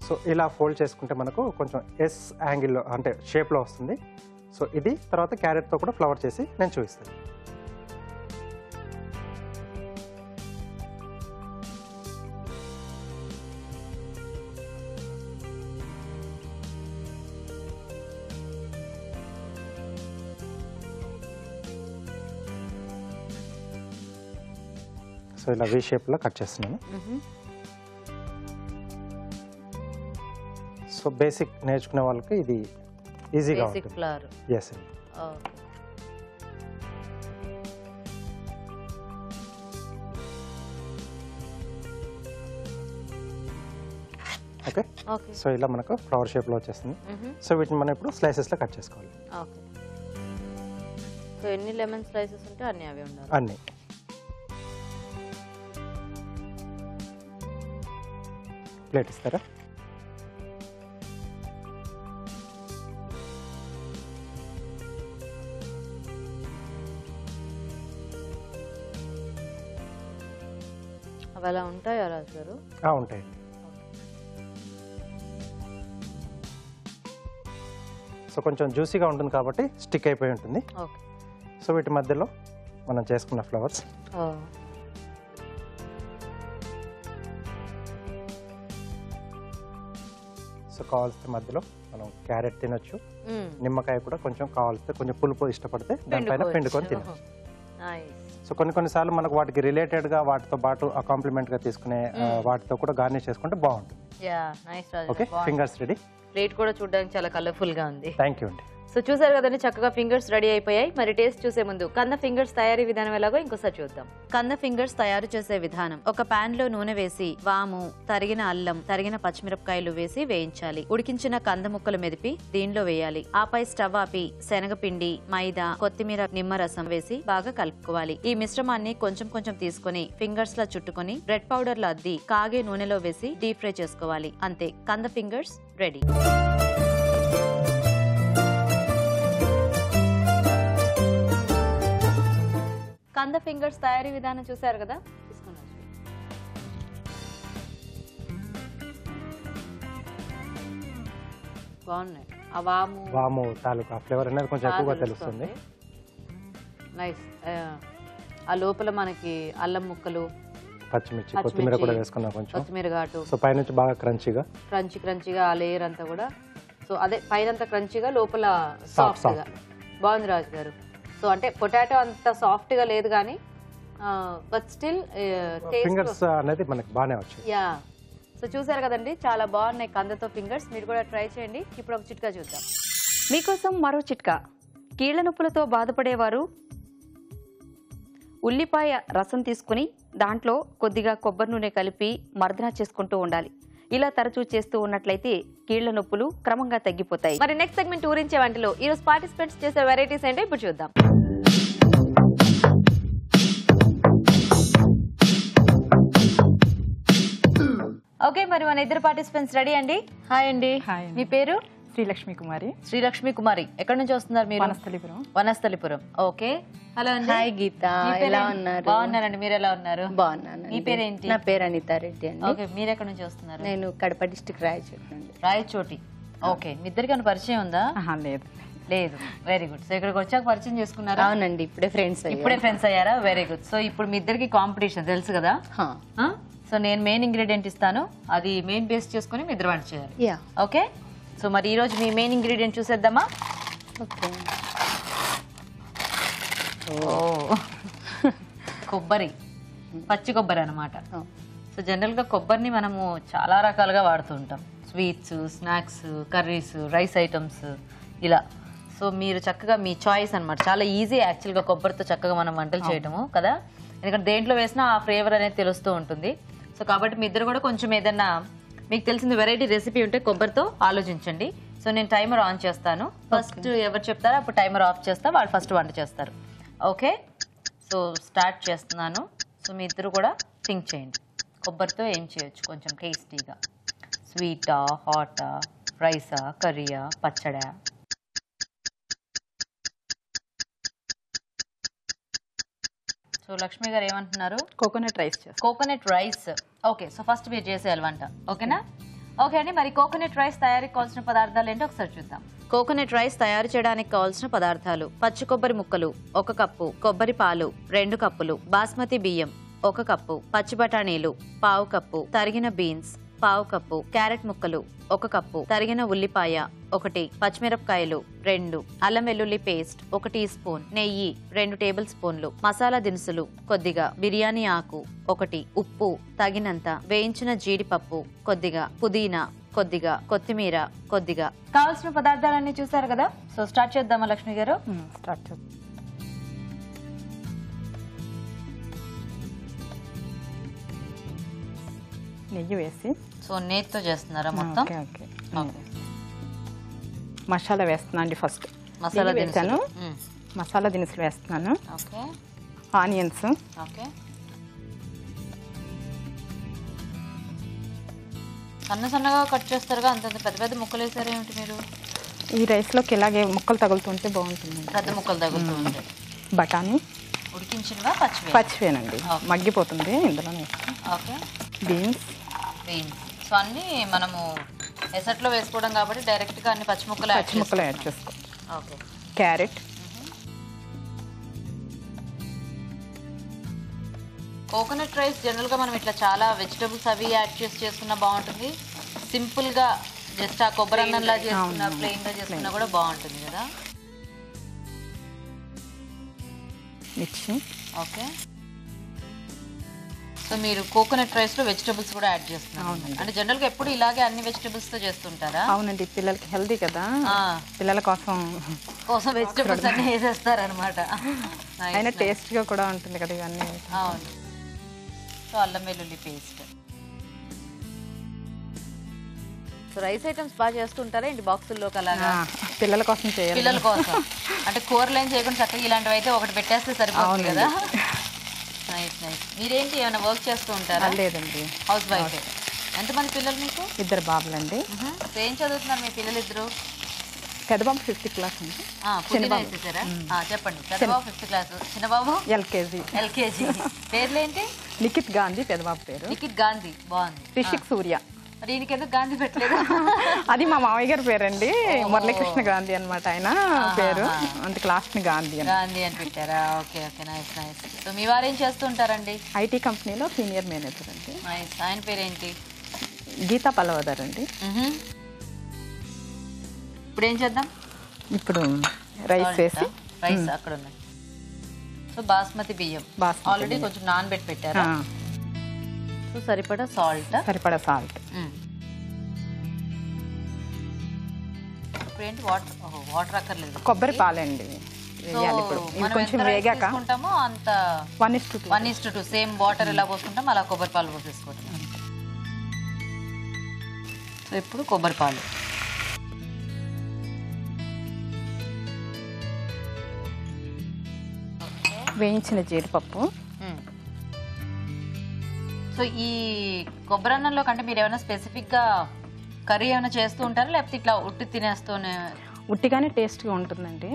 సో ఇలా ఫోల్డ్ చేసుకుంటే మనకు కొంచెం ఎస్ యాంగిల్లో అంటే షేప్లో వస్తుంది. సో ఇది తర్వాత క్యారెట్తో కూడా ఫ్లవర్ చేసి నేను చూపిస్తాను. సో ఇలా వి షేప్లో కట్ చేస్తున్నాను. సో బేసిక్ నేర్చుకునే వాళ్ళకి ఇది ఈజీగా ఉంటుంది. ఎస్ అండి. ఓకే సో ఇలా మనకు ఫ్లవర్ షేప్లో వచ్చేస్తుంది. సో వీటిని మనం ఇప్పుడు స్లైసెస్లో కట్ చేసుకోవాలి. సో ఎన్ని లెమన్ స్లైసెస్ ఉంటే అన్ని అవి ఉండాలి. అన్ని ప్లేట్ ఇస్తారా? అవి అలా ఉంటాయా రాజు గారు? ఉంటాయండి. సో కొంచెం జ్యూసీగా ఉంటుంది కాబట్టి స్టిక్ అయిపోయి ఉంటుంది. సో వీటి మధ్యలో మనం చేసుకున్న ఫ్లవర్స్. సో కావాల్సిన మధ్యలో మనం క్యారెట్ తినొచ్చు, నిమ్మకాయ కూడా కొంచెం కావాల్సి కొంచెం పులుపు ఇష్టపడితే దానిపైన పిండుకొని తినచ్చు. సో కొన్నిసార్లు మనకు వాటికి రిలేటెడ్గా వాటితో పాటు కాంప్లిమెంట్గా తీసుకునే వాటితో కూడా గార్నిష్ చేసుకుంటే బాగుంటుంది. Okay fingers ready. ప్లేట్ కూడా చూడడానికి చాలా కలర్ఫుల్గా ఉంది. థ్యాంక్ యూ అండి. సో చూసారు కదండి, చక్కగా ఫింగర్స్ రెడీ అయిపోయాయి. మరి టేస్ట్ చూసే ముందు కంద ఫింగర్స్ తయారీ విధానం ఎలాగో ఇంకోసారి చూద్దాం. కంద ఫింగర్స్ తయారు చేసే విధానం: ఒక పాన్ లో నూనె వేసి వాము, తరిగిన అల్లం, తరిగిన పచ్చిమిరపకాయలు వేసి వేయించాలి. ఉడికించిన కంద ముక్కలు మెదిపి దీనిలో వేయాలి. ఆపై స్టవ్ ఆపి శనగపిండి, మైదా, కొత్తిమీర, నిమ్మరసం వేసి బాగా కలుపుకోవాలి. ఈ మిశ్రమాన్ని కొంచెం కొంచెం తీసుకుని ఫింగర్స్ లా చుట్టుకుని బ్రెడ్ పౌడర్ లో అద్ది కాగే నూనెలో వేసి డీప్ ఫ్రై చేసుకోవాలి. అంతే, కంద ఫింగర్స్ రెడీ. కంద ఫింగర్స్ తయారీ విధానం చూసారు కదా, బాగున్నాయి. ఆ వాము తాలూకా ఫ్లేవర్ అనేది కొంచెం ఎక్కువగా తెలుస్తుంది. నైస్. ఆ లోపల మనకి అల్లం ముక్కలు, పచ్చిమిర్చి, కొత్తిమీర కూడా వేసుకున్నాం కొంచెం, కొత్తిమీర ఘాటు. సో పైనుంచి బాగా క్రంచీగా ఆ లేయర్ అంతా కూడా. సో అదే పైన అంతా క్రంచీగా, లోపల సాఫ్ట్ గా. బాగుంది రాజు గారు. సో అంటే పొటాటో అంత సాఫ్ట్ గా లేదు కానీ బట్ స్టిల్ ఫింగర్స్ అనేది మనకి బాగానే వచ్చాయి. యా. సో చూసారు కదండి, చాలా బాగున్నాయి కందతో ఫింగర్స్. మీరు కూడా ట్రై చేయండి. ఇప్పుడు ఒక చిట్కా చూద్దాం. మీకోసం మరో చిట్కా. కీళ్ల నొప్పులతో బాధపడేవారు ఉల్లిపాయ రసం తీసుకుని దాంట్లో కొద్దిగా కొబ్బరి నూనె కలిపి మర్దన చేసుకుంటూ ఉండాలి. ఇలా తరచూ చేస్తూ ఉన్నట్లయితే కీళ్ల నొప్పులు క్రమంగా తగ్గిపోతాయి. మరి నెక్స్ట్ సెగ్మెంట్ ఊరించే వంటలో ఈరోజు పార్టిసిపెంట్స్ చేసే వెరైటీస్ ఏంటో ఇప్పుడు చూద్దాం. ఓకే, మరి మన ఇద్దరు పార్టిసిపెంట్స్ రెడీ అండి. హాయ్ అండి. మీ పేరు? శ్రీలక్ష్మి కుమారి. శ్రీలక్ష్మి కుమారి. ఎక్కడి నుంచి వస్తున్నారు మీరు? వనస్థలిపురం. వనస్థలిపురం. ఓకే, హలో అండి. హాయ్ గీత, ఎలా ఉన్నారు? బాగున్నారండి, మీరు ఎలా ఉన్నారు? బాగున్నాను. మీ పేరేంటి? నా పేరు అనితా రెడ్డి అండి. ఓకే, మీరు ఎక్కడి నుంచి వస్తున్నారు? నేను కడప డిస్ట్రిక్ట్ రాయచోటి నుండి. రాయచోటి. ఓకే, మీ ఇద్దరికి పరిచయం ఉందా? లేదు. లేదు. Very good. సో ఇక్కడికి వచ్చాక పరిచయం చేసుకున్నారా? అవునండి, ఇప్పుడే ఫ్రెండ్స్ అయ్యారా? Very good. సో ఇప్పుడు మీ ఇద్దరికి కాంపిటీషన్ తెలుసు కదా. సో నేను మెయిన్ ఇంగ్రీడియంట్ ఇస్తాను, అది మెయిన్ బేస్ చేసుకుని మీ ఇద్దరు వంట చేయాలి. ఓకే, సో మరి ఈ రోజు మీ మెయిన్ ఇంగ్రీడియంట్ చూసేద్దామా? ఓకే. కొబ్బరి, పచ్చి కొబ్బరి అనమాట. సో జనరల్గా కొబ్బరిని మనము చాలా రకాలుగా వాడుతూ ఉంటాం. Sweets, snacks, curries, rice items ఇలా. సో మీరు చక్కగా మీ చాయిస్ అనమాట. చాలా ఈజీ యాక్చువల్గా కొబ్బరితో చక్కగా మనం వంటలు చేయటము కదా, ఎందుకంటే దేంట్లో వేసినా ఆ ఫ్లేవర్ అనేది తెలుస్తూ ఉంటుంది. సో కాబట్టి మీ ఇద్దరు కూడా కొంచెం ఏదన్నా మీకు తెలిసిన వెరైటీ రెసిపీ ఉంటే కొబ్బరితో ఆలోచించండి. సో నేను టైమర్ ఆన్ చేస్తాను. ఫస్ట్ ఎవరు చెప్తారో అప్పుడు టైమర్ ఆఫ్ చేస్తా, వాళ్ళు ఫస్ట్ వంట చేస్తారు. ఓకే, సో స్టార్ట్ చేస్తున్నాను. సో మీ ఇద్దరు కూడా థింక్ చేయండి, కొబ్బరితో ఏం చేయొచ్చు కొంచెం టేస్టీగా. స్వీటా, హాటా, రైసా, కర్రీయా, పచ్చడా? సో లక్ష్మి గారు ఏమంటున్నారు? కోకోనట్ రైస్ చేస్తాను. Coconut rice. Okay, so first మీరు చేసేయాలి వంట. ఓకేనా? ఓకే అండి, మరి కోకోనట్ రైస్ తయారీకి కావాల్సిన పదార్థాలు ఏంటో ఒకసారి చూద్దాం. కోకోనట్ రైస్ తయారు చేయడానికి కావాల్సిన పదార్థాలు: పచ్చి కొబ్బరి ముక్కలు 1 కప్పు, కొబ్బరి పాలు 2 కప్పులు, బాస్మతి బియ్యం 1 కప్పు, పచ్చి బఠానీలు 1/2 కప్పు, తరిగిన బీన్స్ 1/2 కప్పు, క్యారెట్ ముక్కలు 1 కప్పు, తరిగిన ఉల్లిపాయ 1, పచ్చిమిరపకాయలు 2, అల్లం వెల్లుల్లి పేస్ట్ 1 టీ స్పూన్, నెయ్యి 2 టేబుల్ స్పూన్లు, మసాలా దినుసులు కొద్దిగా, బిర్యానీ ఆకు 1, ఉప్పు తగినంత, వేయించిన జీడిపప్పు కొద్దిగా, పుదీనా కొద్దిగా, కొత్తిమీర కొద్దిగా. కావాల్సిన పదార్థాలన్నీ చూసారు కదా. సో స్టార్ట్ చేద్దామా లక్ష్మి గారు? స్టార్ట్ చేద్దాం. నెయ్యి వేసి. సో నేతితో చేస్తున్నారా మొత్తం? ఓకే. మసాలా వేస్తున్నా అండి. ఫస్ట్ మసాలా వేస్తాను. మసాలా దినుసులు వేస్తున్నాను. ఓకే. ఆనియన్స్. ఓకే. సన్నగా కట్ చేస్తారుగా, అంత పెద్ద పెద్ద ముక్కలు వేసారు ఏమిటి మీరు? ఈ రైస్లోకి ఇలాగే ముక్కలు తగులుతుంటే బాగుంటుంది. పెద్ద ముక్కలు తగులుతూ ఉంటాయి. బఠానీ ఉడికించినవా? పచ్చివేనండి, మగ్గిపోతుంది ఇందులో. ఓకే. బీన్స్. సో అన్ని మనము ఎసట్లో వేసుకోవడం కాబట్టి డైరెక్ట్గా అన్ని పచ్చిముక్కలు యాడ్ చేసుకోవచ్చు. ఓకే. క్యారెట్. కోకోనట్ రైస్ జనరల్గా మనం ఇట్లా చాలా వెజిటబుల్స్ అవి యాడ్ చేసి చేసుకున్నా బాగుంటుంది. సింపుల్గా జస్ట్ ఆ కొబ్బరి అన్నంలా చేసుకున్నా, ప్లెయిన్గా చేసుకున్నా కూడా బాగుంటుంది కదా. మిర్చి. ఓకే. సో మీరు కోకోనట్ రైస్ లో వెజిటబుల్స్ కూడా యాడ్ చేస్తున్నారు. అంటే జనరల్ గా ఎప్పుడు ఇలాగే అన్ని వెజిటబుల్స్ తో చేస్తుంటారా? అవునండి, పిల్లలకి హెల్దీ కదా, పిల్లల కోసం వెజిటబుల్స్ అన్ని వేసేస్తారు అనమాట. అయినా టేస్ట్గా కూడా ఉంటుంది కదా ఇవన్నీ. అవును. సో అల్లం వెల్లుల్లి పేస్ట్. సో రైస్ ఐటమ్స్ బాగా చేస్తుంటారా ఏంటి బాక్సుల్లోకి అలాగా? పిల్లల కోసం చేయాలి. పిల్లల కోసం అంటే కూరలు ఏం చేయకుండా చక్కగా ఇలాంటివి అయితే ఒకటి పెట్టేస్తే సరిపోతుంది కదా. Nice nice. మీరేంటి ఏమైనా వర్క్ చేస్తూ ఉంటారా? లేదండి, హౌస్ వైఫ్. ఎంతమంది పిల్లలు మీకు? 2 బాబులండి. ఏం చదువుతున్నారు మీ పిల్లలు ఇద్దరు? పెద్ద బాబు 5th క్లాస్ అండి. వేసేసారా? చెప్పండి. పెద్ద బాబు 5th క్లాస్, చిన్న బాబు ఎల్కేజీ. పేర్లు ఏంటి? నిఖిత్ గాంధీ పెద్ద బాబు పేరు. నిఖిత్ గాంధీ, బాగుంది. రిషిక్ సూర్య. దీనికి ఎందుకు గాంధీ పెట్టలేదు? అది మా మామయ్య గారి పేరండి, మురళీకృష్ణ గాంధీ అనమాట ఆయన పేరు, అందుకు లాస్ట్ ని గాంధీ అని పెట్టారా? Okay okay, nice nice. So మీ వారు ఏం చేస్తూ ఉంటారండి? ఐటీ కంపెనీలో సీనియర్ మేనేజర్ అండి. నైస్. ఆయన పేరేంటి? గీతా పల్లవదర్ అండి. ఇప్పుడు ఏం చేద్దాం? ఇప్పుడు రైస్ వేసి, రైస్ అక్కడ ఉన్నాయి. సో బాస్మతి బియ్యం ఆల్రెడీ కొంచెం నానబెట్టి పెట్టారా? సో సరిపడా సాల్ట్. ఇప్పుడు ఏంటి? వాటర్ అక్కర్లేదు. కొబ్బరి పాలండి వేయాలి. ఇప్పుడు ఇవి కొంచెం వేగాక అంత 1:2 సేమ్ వాటర్ ఎలా పోసుకుంటాం అలా కొబ్బరి పాలు పోసేసుకుంటాం. సో ఇప్పుడు కొబ్బరి పాలు. వేయించిన జీడిపప్పు. సో ఈ కొబ్బరి అన్నంలో కంటే మీరు ఏమైనా స్పెసిఫిక్ గా కర్రీ ఏమైనా చేస్తూ ఉంటారా లేకపోతే ఇట్లా ఉట్టి తినేస్తూనే? ఉట్టిగానే టేస్ట్గా ఉంటుందండి.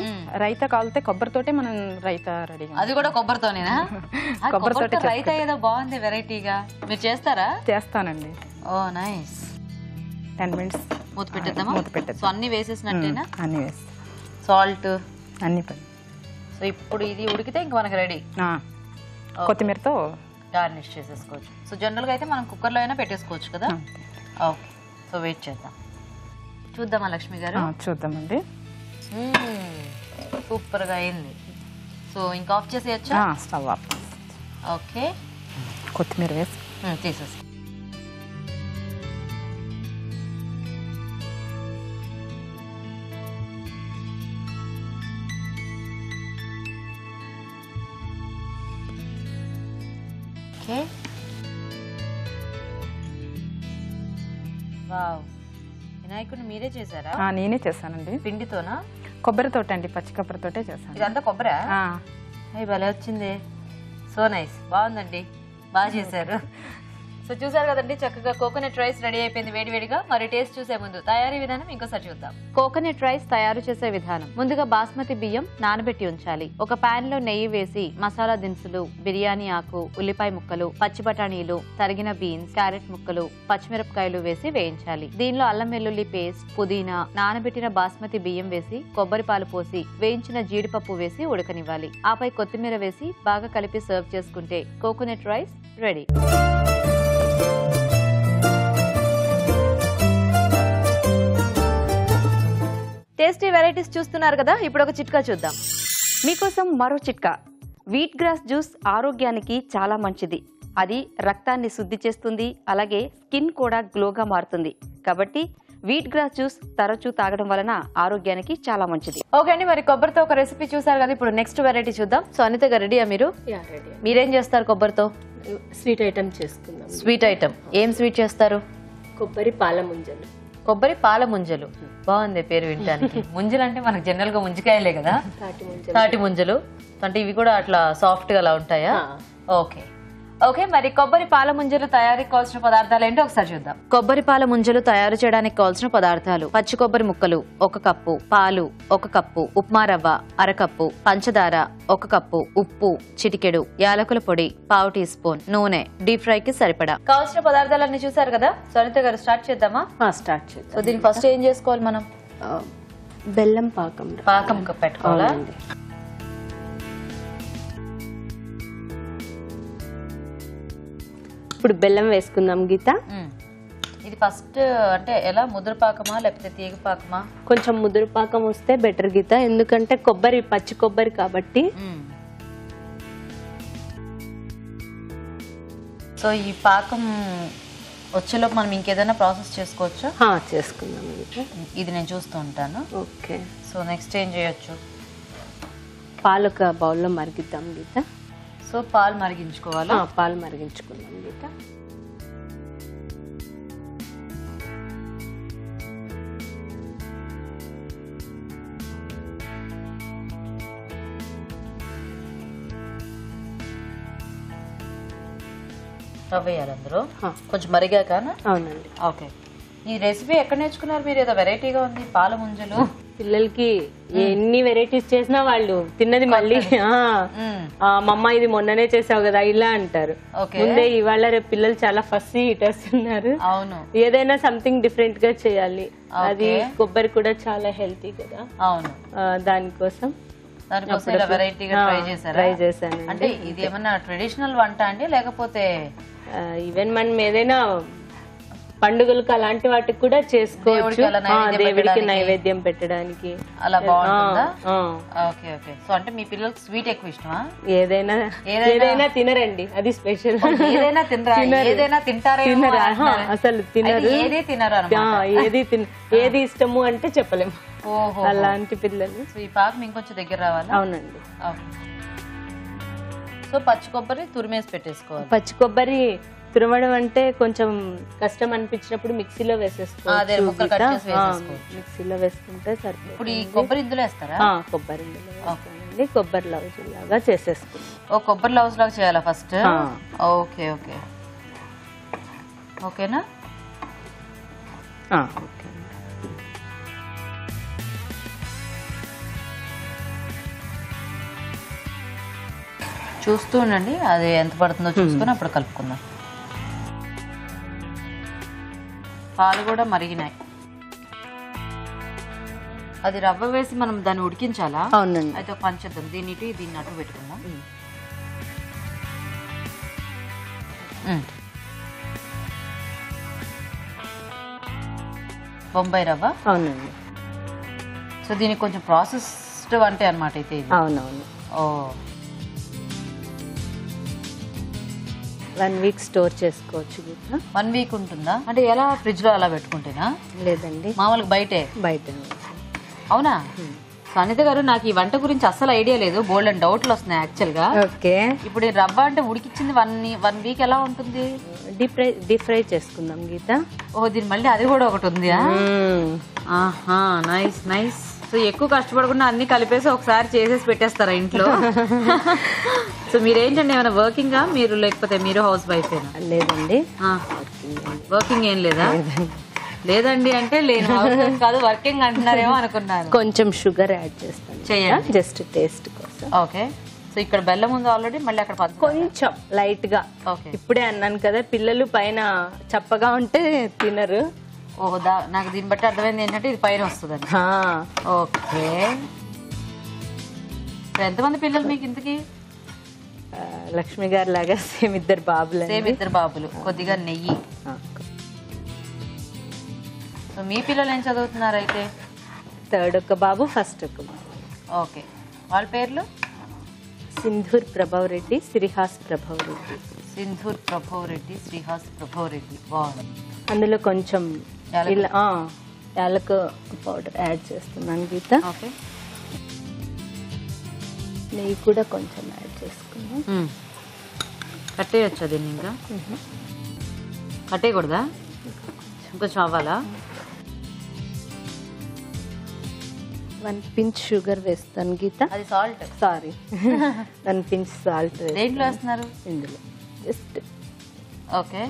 రైతా కాలితే కొబ్బరితోటే మనం రైతా రెడీగా. అది కూడా కొబ్బరితోనేనా? కొబ్బరితో రైతా ఏదో బాగుంది వెరైటీగా. మీరు చేస్తారా? చేస్తానండి. ఓ నైస్. 10 minutes మూత పెట్టేద్దామా? సో అన్ని వేసేసినట్టేనా? అన్ని వేసి సాల్ట్ అన్ని. సో ఇప్పుడు ఇది ఉడికితే ఇంక మనకి రెడీ. కొత్తిమీరతో గార్నిష్ చేసేసుకోవచ్చు. సో జనరల్గా అయితే మనం కుక్కర్లో అయినా పెట్టేసుకోవచ్చు కదా. ఓకే, సో వెయిట్ చేద్దాం. చూద్దామా లక్ష్మి గారు? చూద్దామండి. సూపర్గా అయింది. సో ఇంకా ఆఫ్ చేసేయచ్చా? Stove off. ఓకే, కొత్తిమీర వేసి తీసేసుకో. Okay, wow. వినాయకుడిని మీరే చేశారా? నేనే చేశానండి. పిండితోనా? కొబ్బరితోట అండి, పచ్చి కొబ్బరితోటే చేశాను. ఇదంతా కొబ్బరా? అయ్యి భలే వచ్చింది. సో నైస్, బాగుందండి, బాగా చేశారు. సో చూసారు కదండి, చక్కగా కోకోనట్ రైస్ రెడీ అయిపోయింది వేడివేడిగా. మరి టేస్ట్ చూసే ముందు తయారీ విధానం ఇంకోసారి చూద్దాం. కోకోనట్ రైస్ తయారు చేసే విధానం. ముందుగా బాస్మతి బియ్యం నానబెట్టి ఉంచాలి. ఒక పాన్ లో నెయ్యి వేసి మసాలా దినుసులు, బిర్యానీ ఆకు, ఉల్లిపాయ ముక్కలు, పచ్చి బఠానీలు, తరిగిన బీన్స్, క్యారెట్ ముక్కలు, పచ్చిమిరపకాయలు వేసి వేయించాలి. దీనిలో అల్లం వెల్లుల్లి పేస్ట్, పుదీనా, నానబెట్టిన బాస్మతి బియ్యం వేసి కొబ్బరి పాలు పోసి వేయించిన జీడిపప్పు వేసి ఉడకనివ్వాలి. ఆపై కొత్తిమీర వేసి బాగా కలిపి సర్వ్ చేసుకుంటే coconut rice ready. Tasty varieties చూస్తున్నారు కదా, ఇప్పుడు ఒక చిట్కా చూద్దాం. మీకోసం మరో చిట్కా. వీట్ గ్రాస్ జ్యూస్ ఆరోగ్యానికి చాలా మంచిది. అది రక్తాన్ని శుద్ధి చేస్తుంది, అలాగే స్కిన్ కూడా గ్లోగా మారుతుంది. కాబట్టి వీట్ గ్రాస్ జ్యూస్ తరచూ తాగడం వలన ఆరోగ్యానికి చాలా మంచిది. ఓకే అండి, మరి కొబ్బరితో ఒక రెసిపీ చూసారు కదా, ఇప్పుడు నెక్స్ట్ వెరైటీ చూద్దాం. సో అనిత గారు రెడీయా మీరు? మీరేం చేస్తారు కొబ్బరితో? స్వీట్ ఐటమ్ చేసుకుందాం. స్వీట్ ఐటమ్ ఏం స్వీట్ చేస్తారు? కొబ్బరి పాల ముంజలు. కొబ్బరి పాల ముంజలు, బాగుంది పేరు వినడానికి. ముంజలు అంటే మనకు జనరల్ గా ముంజికాయలే కదా. తాటి ముంజలు అంటే ఇవి కూడా అట్లా సాఫ్ట్ గా అలా ఉంటాయా? ఓకే ఓకే, మరి కొబ్బరి పాల ముంజలు తయారీకి కావాల్సిన పదార్థాలు ఏంటో ఒకసారి చూద్దాం. కొబ్బరి పాల ముంజలు తయారు చేయడానికి కావాల్సిన పదార్థాలు: పచ్చి కొబ్బరి ముక్కలు 1 కప్పు, పాలు 1 కప్పు, ఉప్మా రవ్వ 1/2 కప్పు, పంచదార 1 కప్పు, ఉప్పు చిటికెడు, యాలకుల పొడి 1/2 టీ స్పూన్, నూనె, డీప్ ఫ్రై కి సరిపడా. కావాల్సిన పదార్థాలన్నీ చూసారు కదా. సునీత గారు స్టార్ట్ చేద్దామా? స్టార్ట్ చేద్దాం. సో దీనికి ఫస్ట్ ఏం చేసుకోవాలి మనం? బెల్లం పాకం పెట్టుకోవాలా? ఇప్పుడు బెల్లం వేసుకుందాం గీత. ఇది ఫస్ట్ అంటే ఎలా, ముదురు పాకమా లేకపోతే తీగ పాకమా? కొంచెం ముదురు పాకం వస్తే బెటర్ గీత, ఎందుకంటే కొబ్బరి పచ్చి కొబ్బరి కాబట్టి. సో ఈ పాకం వచ్చేలోపు మనం ఇంకేదైనా ప్రాసెస్ చేసుకోవచ్చా? చేసుకుందాం గీత. ఇది నేను చూస్తూ ఉంటాను. ఓకే. సో నెక్స్ట్ ఏం చేయొచ్చు? పాలు ఒక బౌల్లో మరిగిద్దాం గీత. సో పాలు మరిగించుకోవాలా? పాలు మరిగించుకుందాం గీత. రవ్వ వేయాలి అందులో కొంచెం మరిగాక? అవునండి. ఓకే. ఈ రెసిపీ ఎక్కడ నేర్చుకున్నారు మీరు? ఏదో వెరైటీగా ఉంది, పాల ముంజలు. పిల్లలకి ఎన్ని వెరైటీస్ చేసినా వాళ్ళు తిన్నది మళ్ళీ మమ్మ ఇది మొన్ననే చేసావు కదా ఇలా అంటారు. ముందే ఇవాళ రేపు పిల్లలు చాలా ఫస్ట్ ఈటర్స్ ఉన్నారు. అవును. ఏదైనా సంథింగ్ డిఫరెంట్ గా చేయాలి. అది కొబ్బరి కూడా చాలా హెల్తీ కదా. అవును. దానికోసం వెరైటీగా ట్రై చేశాను. అంటే ఇది ఏమన్నా ట్రెడిషనల్ వంట అండి లేకపోతే ఈవెన్ మనం ఏదైనా పండుగలకు అలాంటి వాటికి కూడా చేసుకోవచ్చు. దేవుడికి నైవేద్యం పెట్టడానికి అలా బాగుంటుందా? Okay okay. సో అంటే మీ పిల్లలకు స్వీట్ ఎక్కువ ఇష్టమా? ఏదైనా తినరండి, అది స్పెషల్. ఏదైనా తింటారా? అసలు తినరు. ఏది ఇష్టము అంటే చెప్పలేము. అలాంటి పిల్లలు. సో ఈ పాకం ఇంకొంచెం దగ్గర రావాలి. అవునండి. సో పచ్చి కొబ్బరి తురిమేసి పెట్టేసుకోవాలి. పచ్చి కొబ్బరి తురమడం అంటే కొంచెం కష్టం అనిపించినప్పుడు మిక్సీలో వేసేసుకోవాలి. మిక్సీలో వేసుకుంటే సరిపోతుంది. ఇప్పుడు ఈ కొబ్బరి ఇందులో వేస్తారా? కొబ్బరి ఇందులో వేస్తానండి. కొబ్బరి లౌజ్ లాగా చేసేసుకుంటాం. కొబ్బరి లౌజ్ లాగా చేయాలా ఫస్ట్? Okay okay. ఓకేనా? ఓకే. చూస్తూ ఉండండి, అది ఎంత పడుతుందో చూసుకొని అప్పుడు కలుపుకుందాం. పాలు కూడా మరిగినాయి. అది రవ్వ వేసి మనం దాన్ని ఉడికించాలా? అవునండి. అయితే ఒక పని చేద్దాం, దీన్ని ఇటు దీన్ని అటు పెట్టుకుందాం. బొంబాయి రవ్వ. అవునండి. సో దీనికి కొంచెం ప్రాసెస్డ్ వంటే అనమాట అయితే ఇది. అవునవును. 1 వీక్ స్టోర్ చేసుకోవచ్చు. 1 వీక్ ఉంటుందా? అంటే ఎలా, ఫ్రిడ్జ్ లో అలా పెట్టుకుంటేనా? లేదండి, మామూలుగా బయటే. అవునా? సనిత గారు, నాకు ఈ వంట గురించి అస్సలు ఐడియా లేదు, బోల్డ్ అండ్ డౌట్లు వస్తున్నాయి యాక్చువల్ గా. ఓకే. ఇప్పుడు రవ్వ అంటే ఉడికిచ్చింది 1 వీక్ ఎలా ఉంటుంది? డీప్ ఫ్రై చేసుకుందాం గీత. దీని మళ్ళీ అది కూడా ఒకటి ఉందా? ఆహా, నైస్ నైస్. సో ఎక్కువ కష్టపడకుండా అన్ని కలిపేసి ఒకసారి చేసేసి పెట్టేస్తారా ఇంట్లో? సో మీరేంటండి, ఏమైనా వర్కింగ్ మీరు, లేకపోతే మీరు హౌస్ వైఫ్? లేదండి, వర్కింగ్ ఏం లేదా? లేదండి అంటే లేను కాదు, వర్కింగ్ అంటున్నారేమో అనుకున్నాను. కొంచెం షుగర్ యాడ్ చేస్తాను, చేయండి, జస్ట్ టేస్ట్ కోసం. ఓకే. సో ఇక్కడ బెల్లం ఉంది ఆల్రెడీ, మళ్ళీ అక్కడ కొంచెం లైట్ గా. ఇప్పుడే అన్నాను కదా, పిల్లలు పైన చప్పగా ఉంటే తినరు. ఓహో, నాకు దీన్ని బట్టి అర్థమైంది ఏంటంటే ఇది పైన వస్తుందని. ఓకే. ఎంతమంది పిల్లలు మీకు ఇంతకీ? లక్ష్మి గారి లాగా సేమ్ 2 బాబులు. సేమ్ 2 బాబులు, కొద్దిగా నెయ్యి. సో మీ పిల్లలు ఏం చదువుతున్నారు అయితే? 3rd ఒక బాబు, 1st ఒక బాబు. ఓకే. వాళ్ళ పేర్లు? సింధూర్ ప్రభావ్ రెడ్డి, శ్రీహాస్ ప్రభావ్ రెడ్డి. సింధూర్ ప్రభావ్ రెడ్డి, శ్రీహాస్ ప్రభావ్ రెడ్డి. బాగుంది. అందులో కొంచెం యాలక పౌడర్ యాడ్ చేస్తున్నాను గీత. ఓకే. నెయ్యి కూడా కొంచెం యాడ్ చేసుకున్నాం. కట్టేయచ్చా దీన్ని? ఇంకా కట్టేయకూడదా? ఇంకొంచెం అవ్వాలా? 1 pinch షుగర్ వేస్తాను గీత. అది సాల్ట్, సారీ. 1 pinch salt. దేంట్లో వేస్తున్నారు? ఇందులో జస్ట్. ఓకే.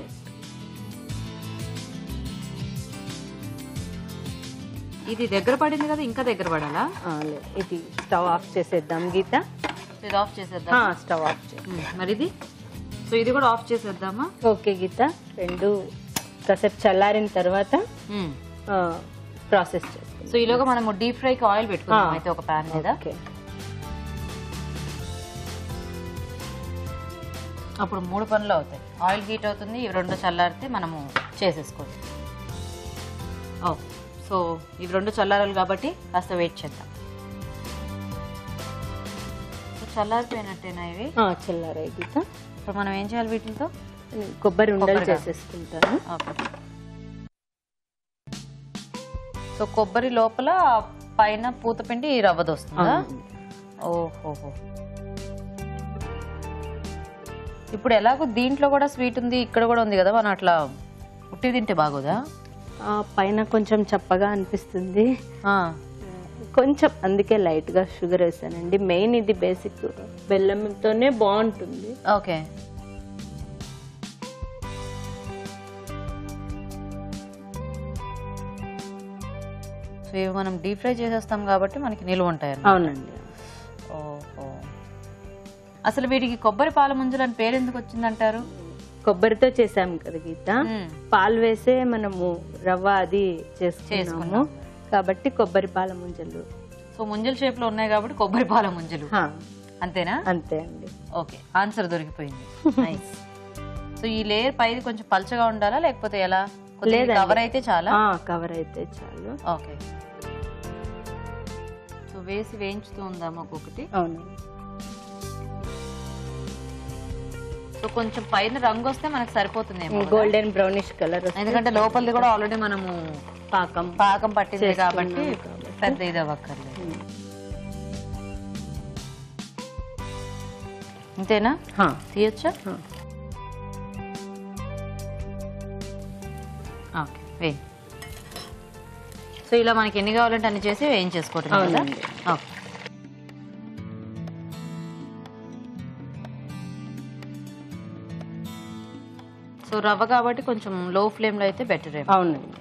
ఇది దగ్గర పడింది కదా, ఇంకా దగ్గర పడాలా? ఇది స్టవ్ ఆఫ్ చేసేద్దాం గీత. ఇది ఆఫ్ చేసేద్దాం. స్టవ్ ఆఫ్ చేద్దాం. మరి ఇది? సో ఇది కూడా ఆఫ్ చేసేద్దామా? ఓకే గీత. 2 కాసేపు చల్లారిన తర్వాత ప్రాసెస్ చేస్తాం. సో ఈలోగా మనం డీప్ ఫ్రైకి ఆయిల్ పెట్టుకుందాం అయితే ఒక ప్యాన్ మీద. అప్పుడు 3 పనులు అవుతాయి. ఆయిల్ హీట్ అవుతుంది, ఇవి 2 చల్లారితే మనము చేసేసుకోవచ్చు. సో ఇవి 2 చల్లారాలు కాబట్టి కాస్త వెయిట్ చేద్దాం. చల్లారిపోయినట్టేనా ఇవి? చల్లారాయి గీత. ఇప్పుడు మనం ఏం చేయాలి వీటితో? కొబ్బరి ఉండలు చేసేసుకుంటాను. సో కొబ్బరి లోపల పైన పూతపిండి రవ్వది వస్తుందా? ఓహోహో. ఇప్పుడు ఎలాగో దీంట్లో కూడా స్వీట్ ఉంది, ఇక్కడ కూడా ఉంది కదా, మనం అట్లా ఉట్టి తింటే బాగోదా? పైన కొంచెం చప్పగా అనిపిస్తుంది కొంచెం, అందుకే లైట్ గా షుగర్ వేసానండి. మెయిన్ ఇది బేసిక్ బెల్లంతోనే బాగుంటుంది. ఓకే. సో ఇవి మనం డీప్ ఫ్రై చేసేస్తాం కాబట్టి మనకి నిలువ ఉంటాయి. అవునండి. ఓహో. అసలు వీటికి కొబ్బరి పాల ముంజలు అని పేరు ఎందుకు వచ్చిందంటారు? కొబ్బరితో చేసాము కదా గీత, పాలు వేసే మనము రవ్వ అది చేసుకున్నాము కాబట్టి కొబ్బరి పాల ముంజలు. సో ముంజల షేప్ లో ఉన్నాయి కాబట్టి కొబ్బరి పాల ముంజలు, అంతేనా? అంతే అండి. ఓకే, ఆన్సర్ దొరికిపోయింది. నైస్. సో ఈ లేయర్ పైది కొంచెం పల్చగా ఉండాలా లేకపోతే ఎలా? కవర్ అయితే చాలా? కవర్ అయితే చాలు. ఓకే. సో వేసి వేయించుతూ ఉందాము ఒక్కొక్కటి. అవును. సో కొంచెం పైన రంగు వస్తే మనకు సరిపోతుంది, గోల్డెన్ బ్రౌనిష్ కలర్. ఎందుకంటే లోపలిది కూడా ఆల్రెడీ మనము పాకం పట్టింది కాబట్టి పెద్ద ఇది అవ్వక్కర్లేదు. అంతేనా? తీయొచ్చా? ఓకే, వేయి. సో ఇలా మనకి ఎన్ని కావాలంటే అన్ని చేసి వేయించేసుకోవటం కదా. ఓకే. సో రవ్వ కాబట్టి కొంచెం లో ఫ్లేమ్ లో అయితే బెటర్. అవునండి.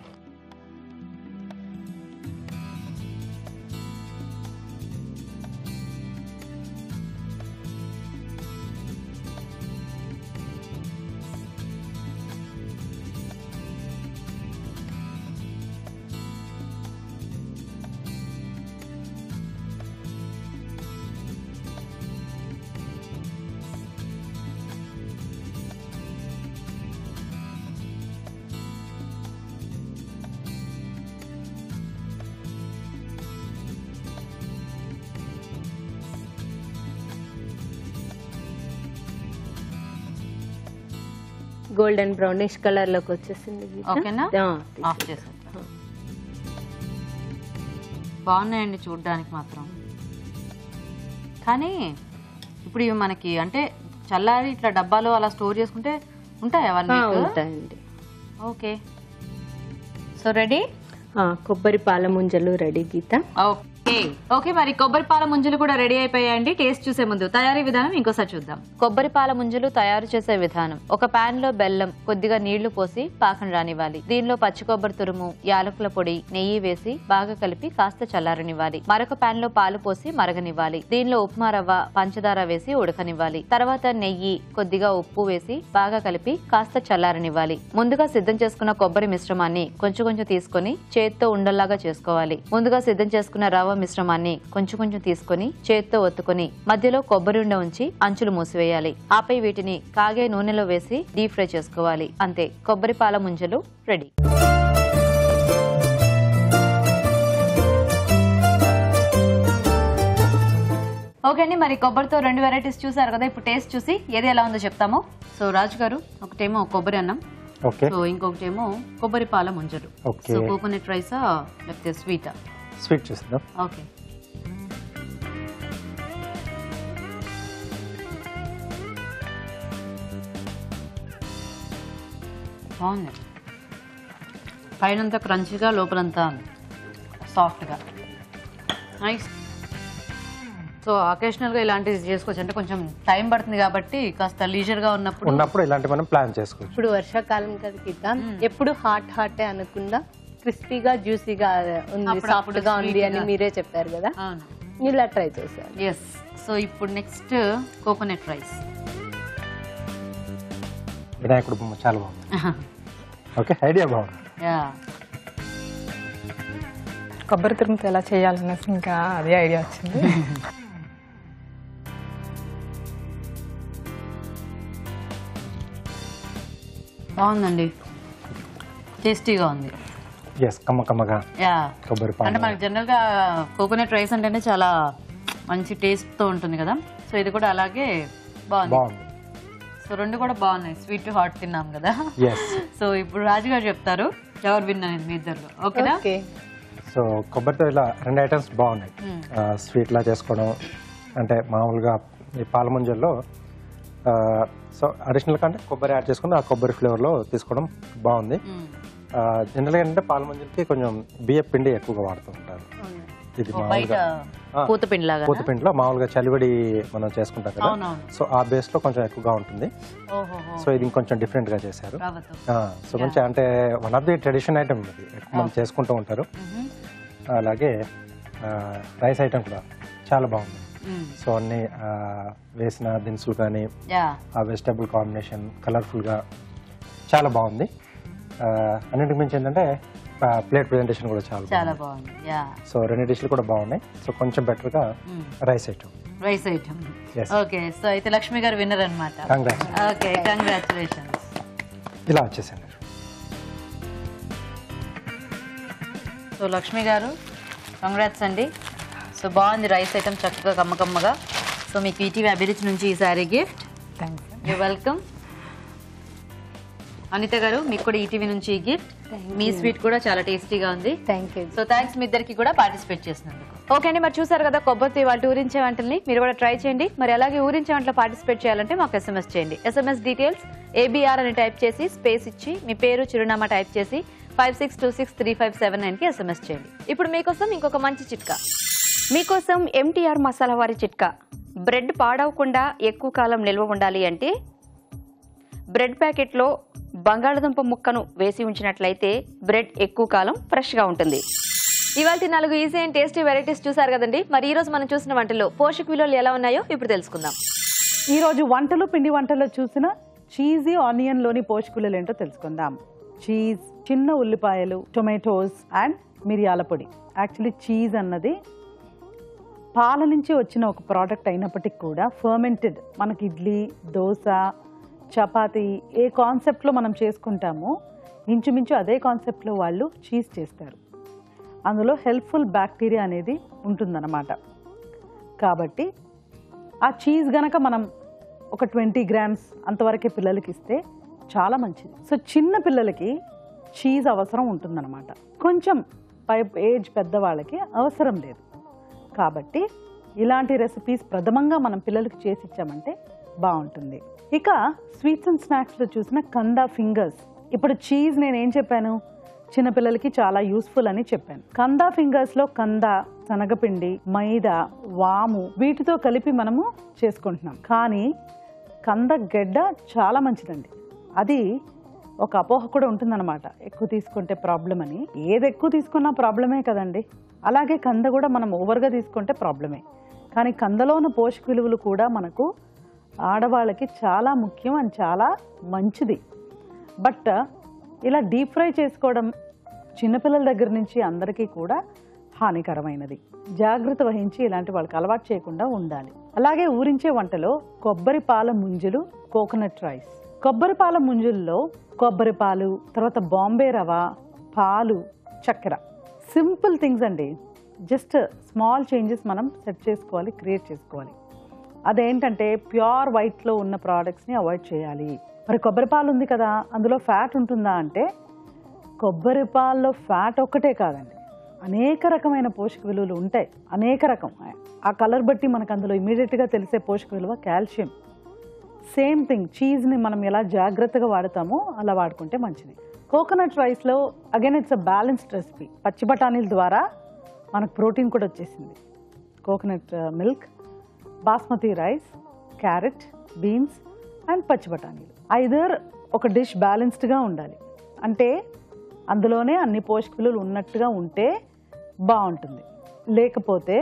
గోల్డెన్ బ్రౌనిష్ కలర్ లోకి వచ్చేసింది. ఓకేనా? ఆఫ్ చేసేద్దాం. బాగున్నాయండి చూడడానికి మాత్రం. కానీ ఇప్పుడు ఇవి మనకి అంటే చల్లారి ఇట్లా డబ్బాలో అలా స్టోర్ చేసుకుంటే ఉంటాయా? ఉంటాయండి. ఓకే. సో రెడీ, కొబ్బరి పాల ముంజలు రెడీ గీత. ఓకే, మరి కొబ్బరి పాల ముంజలు కూడా రెడీ అయిపోయాయండి. టేస్ట్ చూసే ముందు తయారీ విధానం ఇంకోసారి చూద్దాం. కొబ్బరి పాల ముంజలు తయారు చేసే విధానం: ఒక పాన్ లో బెల్లం, కొద్దిగా నీళ్లు పోసి పాకం రానివ్వాలి. దీనిలో పచ్చి కొబ్బరి తురుము, యాలకుల పొడి, నెయ్యి వేసి బాగా కలిపి కాస్త చల్లారనివ్వాలి. మరొక పాన్ లో పాలు పోసి మరగనివ్వాలి. దీనిలో ఉప్మా రవ్వ, పంచదార వేసి ఉడకనివ్వాలి. తర్వాత నెయ్యి, కొద్దిగా ఉప్పు వేసి బాగా కలిపి కాస్త చల్లారనివ్వాలి. ముందుగా సిద్ధం చేసుకున్న కొబ్బరి మిశ్రమాన్ని కొంచెం కొంచెం తీసుకుని చేత్తో ఉండల్లాగా చేసుకోవాలి. ముందుగా సిద్ధం చేసుకున్న రవ్వ మిశ్రమాన్ని కొంచెం కొంచెం తీసుకుని చేత్తో ఒత్తుకుని మధ్యలో కొబ్బరి ఉండ ఉంచి అంచులు మూసివేయాలి. ఆపై వీటిని కాగే నూనెలో వేసి డీప్ ఫ్రై చేసుకోవాలి. అంతే, కొబ్బరి పాల ముంజలు రెడీ. ఓకే అండి, మరి కొబ్బరితో 2 వెరైటీస్ చూసారు కదా. ఇప్పుడు టేస్ట్ చూసి ఏది ఎలా ఉందో చెప్తాము. సో రాజు గారు, ఒకటేమో కొబ్బరి అన్నం, సో ఇంకొకటేమో కొబ్బరి పాల ముంజలు. సో కోకోనట్ రైసా లేకపోతే స్వీటా? స్వీట్ చేద్దాం. ఓకే. బాగుంది. పైనంతా క్రంచీగా, లోపలంతా సాఫ్ట్గా. నైస్. సో అకేషనల్ గా ఇలాంటివి చేసుకోవచ్చు. అంటే కొంచెం టైం పడుతుంది కాబట్టి కాస్త లీజర్ గా ఉన్నప్పుడు ఇలాంటి మనం ప్లాన్ చేసుకోవచ్చు. ఇప్పుడు వర్షాకాలం కదా గీత, ఎప్పుడు హాట్ అనకుండా క్రిస్పీగా జ్యూసీగా ఉంది, సాఫ్ట్ గా ఉంది అని మీరే చెప్పారు కదా, ఇలా ట్రై చేశారు. ఎస్. సో ఇప్పుడు నెక్స్ట్ కోకోనట్ రైస్. వినాయకుడు బొమ్మ చాలా బాగుంది. ఓకే, ఐడియా బాగుంది. కొబ్బరి తురుముతో ఎలా చేయాలనేసి ఇంకా అదే ఐడియా వచ్చింది. బాగుందండి, టేస్టీగా ఉంది. కమ్మగా కొబ్బరి పాలు. అంటే మనకి జనరల్ గా కోకోనట్ రైస్ అంటేనే చాలా మంచి టేస్ట్ తో ఉంటుంది కదా. సో ఇది కూడా అలాగే బాగుంది. బాగుంది. సో సో రెండు కూడా బాగున్నాయి, స్వీట్ హాట్ తిన్నాం కదా. ఎస్. సో ఇప్పుడు రాజుగారు చెప్తారు ఎవరు విన్నారు మీ ఇద్దరు, ఓకేనా? సో కొబ్బరితో ఇలా 2 ఐటమ్స్ బాగున్నాయి. స్వీట్ లా చేసుకోవడం అంటే మామూలుగా ఈ పాల ముంజల్లో సో అడిషనల్ గా అంటే కొబ్బరి యాడ్ చేసుకుని ఆ కొబ్బరి ఫ్లేవర్ లో తీసుకోవడం బాగుంది. జనరల్ గా ఏంటంటే పాల ముంజలకి కొంచెం బియ్య పిండి ఎక్కువగా వాడుతూ ఉంటారు. ఇది మామూలుగా పూతపిండిలో మామూలుగా చలివిడి మనం చేసుకుంటాం కదా, సో ఆ బేస్ లో కొంచెం ఎక్కువగా ఉంటుంది. సో ఇది ఇంకొంచెం డిఫరెంట్ గా చేశారు. సో మంచి అంటే one of the tradition item ఇది, ఎక్కువ మంది చేసుకుంటూ ఉంటారు. అలాగే రైస్ ఐటమ్ కూడా చాలా బాగుంది. సో అన్ని వేసిన దినుసులు కానీ ఆ వెజిటబుల్ కాంబినేషన్ కలర్ఫుల్ గా చాలా బాగుంది. అన్నింటికి మించి ఏంటంటే ప్లేట్ ప్రెజెంటేషన్ కూడా చాలా బాగుంది. సో 2 డిష్లు కూడా బాగున్నాయి. సో కొంచెం బెటర్ గా రైస్ ఐటమ్. ఓకే, సో అయితే లక్ష్మి గారు విన్నర్ అన్నమాట. Okay, congratulations. ఇలా వచ్చేసాను. సో లక్ష్మి గారు కంగ్రాట్స్ అండి. సో బాగుంది రైస్ ఐటమ్, చక్కగా కమ్మకమ్మగా. సో మీకు ఈటీవీ అభిరుచి నుంచి ఈ sari gift. You welcome. Anitha గారు మీకు కూడా ఈటీవీ నుంచి ఈ గిఫ్ట్. మీ స్వీట్ కూడా చాలా టేస్టీగా ఉంది. సో థ్యాంక్స్ మీ ఇద్దరికి కూడా పార్టిసిపేట్ చేసినందుకు. ఓకే అండి, మరి చూసారు కదా కొబ్బరితో వాళ్ళు ఊరించే వంటల్ని, మీరు కూడా ట్రై చేయండి. మరి అలాగే ఊరించే వంటలో పార్టిసిపేట్ చేయాలంటే మాకు SMS చేయండి. SMS డీటెయిల్స్ ABR అని టైప్ చేసి స్పేస్ ఇచ్చి మీ పేరు చిరునామా టైప్ చేసి 56263579కి SMS చేయండి. ఇప్పుడు మీకోసం ఇంకొక మంచి చిట్కా. మీకోసం MTR మసాలా వారి చిట్కా. బ్రెడ్ పాడవకుండా ఎక్కువ కాలం నిల్వ ఉండాలి అంటే బ్రెడ్ ప్యాకెట్లో బంగాళదుంప ముక్కను వేసి ఉంచినట్లయితే బ్రెడ్ ఎక్కువ కాలం ఫ్రెష్గా ఉంటుంది. ఇవాళ 4 ఈజీ అండ్ టేస్టీ వెరైటీస్ చూసారు కదండి. మరి ఈ రోజు మనం చూసిన వంటల్లో పోషక విలువలు ఎలా ఉన్నాయో ఇప్పుడు తెలుసుకుందాం. ఈ రోజు వంటలు పిండి వంటల్లో చూసిన చీజీ ఆనియన్ లోని పోషక విలువలు ఏంటో తెలుసుకుందాం. చీజ్, చిన్న ఉల్లిపాయలు, టొమాటోస్ అండ్ మిరియాల పొడి. యాక్చువల్లీ చీజ్ అన్నది పాల నుంచి వచ్చిన ఒక ప్రోడక్ట్ అయినప్పటికీ కూడా ఫర్మెంటెడ్, మనకి ఇడ్లీ, దోశ, చపాతీ ఏ కాన్సెప్ట్లో మనం చేసుకుంటామో ఇంచుమించు అదే కాన్సెప్ట్లో వాళ్ళు చీజ్ చేస్తారు. అందులో హెల్ప్ఫుల్ బ్యాక్టీరియా అనేది ఉంటుందన్నమాట. కాబట్టి ఆ చీజ్ గనక మనం ఒక 20 grams అంతవరకే పిల్లలకి ఇస్తే చాలా మంచిది. సో చిన్న పిల్లలకి చీజ్ అవసరం ఉంటుందన్నమాట. కొంచెం ఏజ్ పెద్దవాళ్ళకి అవసరం లేదు. కాబట్టి ఇలాంటి రెసిపీస్ ప్రథమంగా మనం పిల్లలకి చేసి ఇచ్చామంటే బాగుంటుంది. ఇక స్వీట్స్ అండ్ స్నాక్స్లో చూసిన కందా ఫింగర్స్. ఇప్పుడు చీజ్ నేనేం చెప్పాను, చిన్నపిల్లలకి చాలా యూస్ఫుల్ అని చెప్పాను. కందా ఫింగర్స్లో కందా, శనగపిండి, మైదా, వాము వీటితో కలిపి మనము చేసుకుంటున్నాం. కానీ కంద గెడ్డ చాలా మంచిదండి. అది ఒక అపోహ కూడా ఉంటుందన్నమాట, ఎక్కువ తీసుకుంటే ప్రాబ్లం అని. ఏది ఎక్కువ తీసుకున్నా ప్రాబ్లమే కదండి. అలాగే కంద కూడా మనం ఓవర్గా తీసుకుంటే ప్రాబ్లమే. కానీ కందలో ఉన్న పోషక విలువలు కూడా మనకు ఆడవాళ్ళకి చాలా ముఖ్యం అని చాలా మంచిది. బట్ ఇలా డీప్ ఫ్రై చేసుకోవడం చిన్నపిల్లల దగ్గర నుంచి అందరికీ కూడా హానికరమైనది. జాగ్రత్త వహించి ఇలాంటి వాళ్ళకి అలవాటు చేయకుండా ఉండాలి. అలాగే ఊరించే వంటలో కొబ్బరి పాల ముంజులు, కోకోనట్ రైస్. కొబ్బరి పాల ముంజుల్లో కొబ్బరి పాలు, తర్వాత బాంబే రవ, పాలు, చక్కెర. సింపుల్ థింగ్స్ అండి. జస్ట్ స్మాల్ చేంజెస్ మనం సెట్ చేసుకోవాలి, క్రియేట్ చేసుకోవాలి. అదేంటంటే ప్యూర్ వైట్లో ఉన్న ప్రోడక్ట్స్ని అవాయిడ్ చేయాలి. మరి కొబ్బరి పాలు ఉంది కదా, అందులో ఫ్యాట్ ఉంటుందా అంటే కొబ్బరి పాలలో ఫ్యాట్ ఒక్కటే కాదండి, అనేక రకమైన పోషక విలువలు ఉంటాయి. అనేక రకం. ఆ కలర్ బట్టి మనకు అందులో ఇమీడియట్గా తెలిసే పోషక విలువ కాల్షియం. సేమ్ థింగ్ చీజ్ని మనం ఎలా జాగ్రత్తగా వాడతామో అలా వాడుకుంటే మంచిది. కోకోనట్ రైస్లో again it's a balanced recipe. పచ్చి బఠానీల ద్వారా మనకు ప్రోటీన్ కూడా వచ్చేసింది. Coconut milk, basmati rice, carrot, beans and పచ్చి బఠానీలు. ఐదర్ ఒక డిష్ బ్యాలెన్స్డ్గా ఉండాలి, అంటే అందులోనే అన్ని పోషక విలువలు ఉన్నట్టుగా ఉంటే బాగుంటుంది. లేకపోతే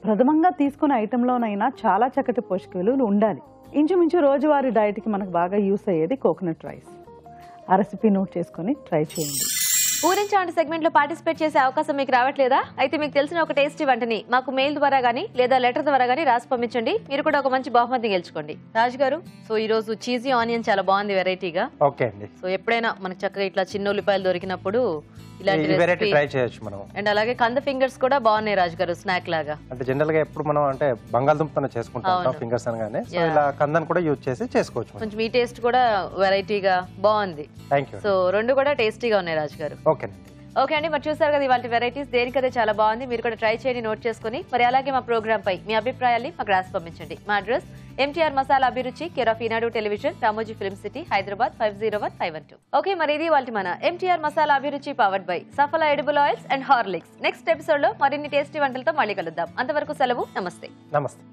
ప్రథమంగా తీసుకునే ఐటెంలోనైనా చాలా చక్కటి పోషక విలువలు ఉండాలి. ఇంచుమించు రోజువారీ డైట్కి మనకు బాగా యూస్ అయ్యేది కోకోనట్ రైస్. ఆ రెసిపీ నోట్ చేసుకొని ట్రై చేయండి. ఊరించాంటి సెగ్మెంట్ లో పార్టిసిపేట్ చేసే అవకాశం మీకు రావట్లేదా? అయితే మీకు తెలిసిన ఒక టేస్టీ వంటని మాకు మెయిల్ ద్వారా గానీ లేదా లెటర్ ద్వారా గానీ రాసి పంపించండి. మీరు కూడా ఒక మంచి బహుమతి గెలుచుకోండి. రాజు గారు, సో ఈ రోజు చీజీ ఆనియన్ చాలా బాగుంది వెరైటీగా. ఓకే అండి. సో ఎప్పుడైనా మనకు చక్కగా ఇట్లా చిన్న ఉల్లిపాయలు దొరికినప్పుడు ఇలాంటి వెరైటీ ట్రై చేయొచ్చు మనం. అండ్ అలాగే కంద ఫింగర్స్ కూడా బాగున్నాయి రాజు గారు, స్నాక్ లాగా. అంటే జనరల్ గా ఎప్పుడు మనం అంటే బంగాళదుంపతో చేసుకుంటాం ఫింగర్స్ అనగానే, సో ఇలా కందన్ కూడా యూజ్ చేసి చేసుకోవచ్చు. కొంచెం మీ టేస్ట్ కూడా వెరైటీగా బాగుంది. Thank you. సో రెండు కూడా టేస్టీగా ఉన్నాయి రాజు గారు. ఓకే ఓకే అండి, మరి చూసారు కదా ఇవాళ వెరైటీస్. దేనికదే చాలా బాగుంది. మీరు కూడా ట్రై చేయండి, నోట్ చేసుకుని. మరి అలాగే మా ప్రోగ్రామ్ పై మీ అభిప్రాయాన్ని మాకు రాసి పంపించండి. మా అడ్రస్ ఎంటీఆర్ మసాలా అభిరుచి, care of Eenadu television, Ramoji film city, Hyderabad 501512. Okay, మరి ఇది వాళ్ళ మన MTR masala Abhiruchi powered by Saffola edible oils and Horlicks. Next episode లో మరిన్ని టేస్టీ వంటలతో మళ్ళీ కలుద్దాం. అంతవరకు సెలవు. నమస్తే. నమస్తే.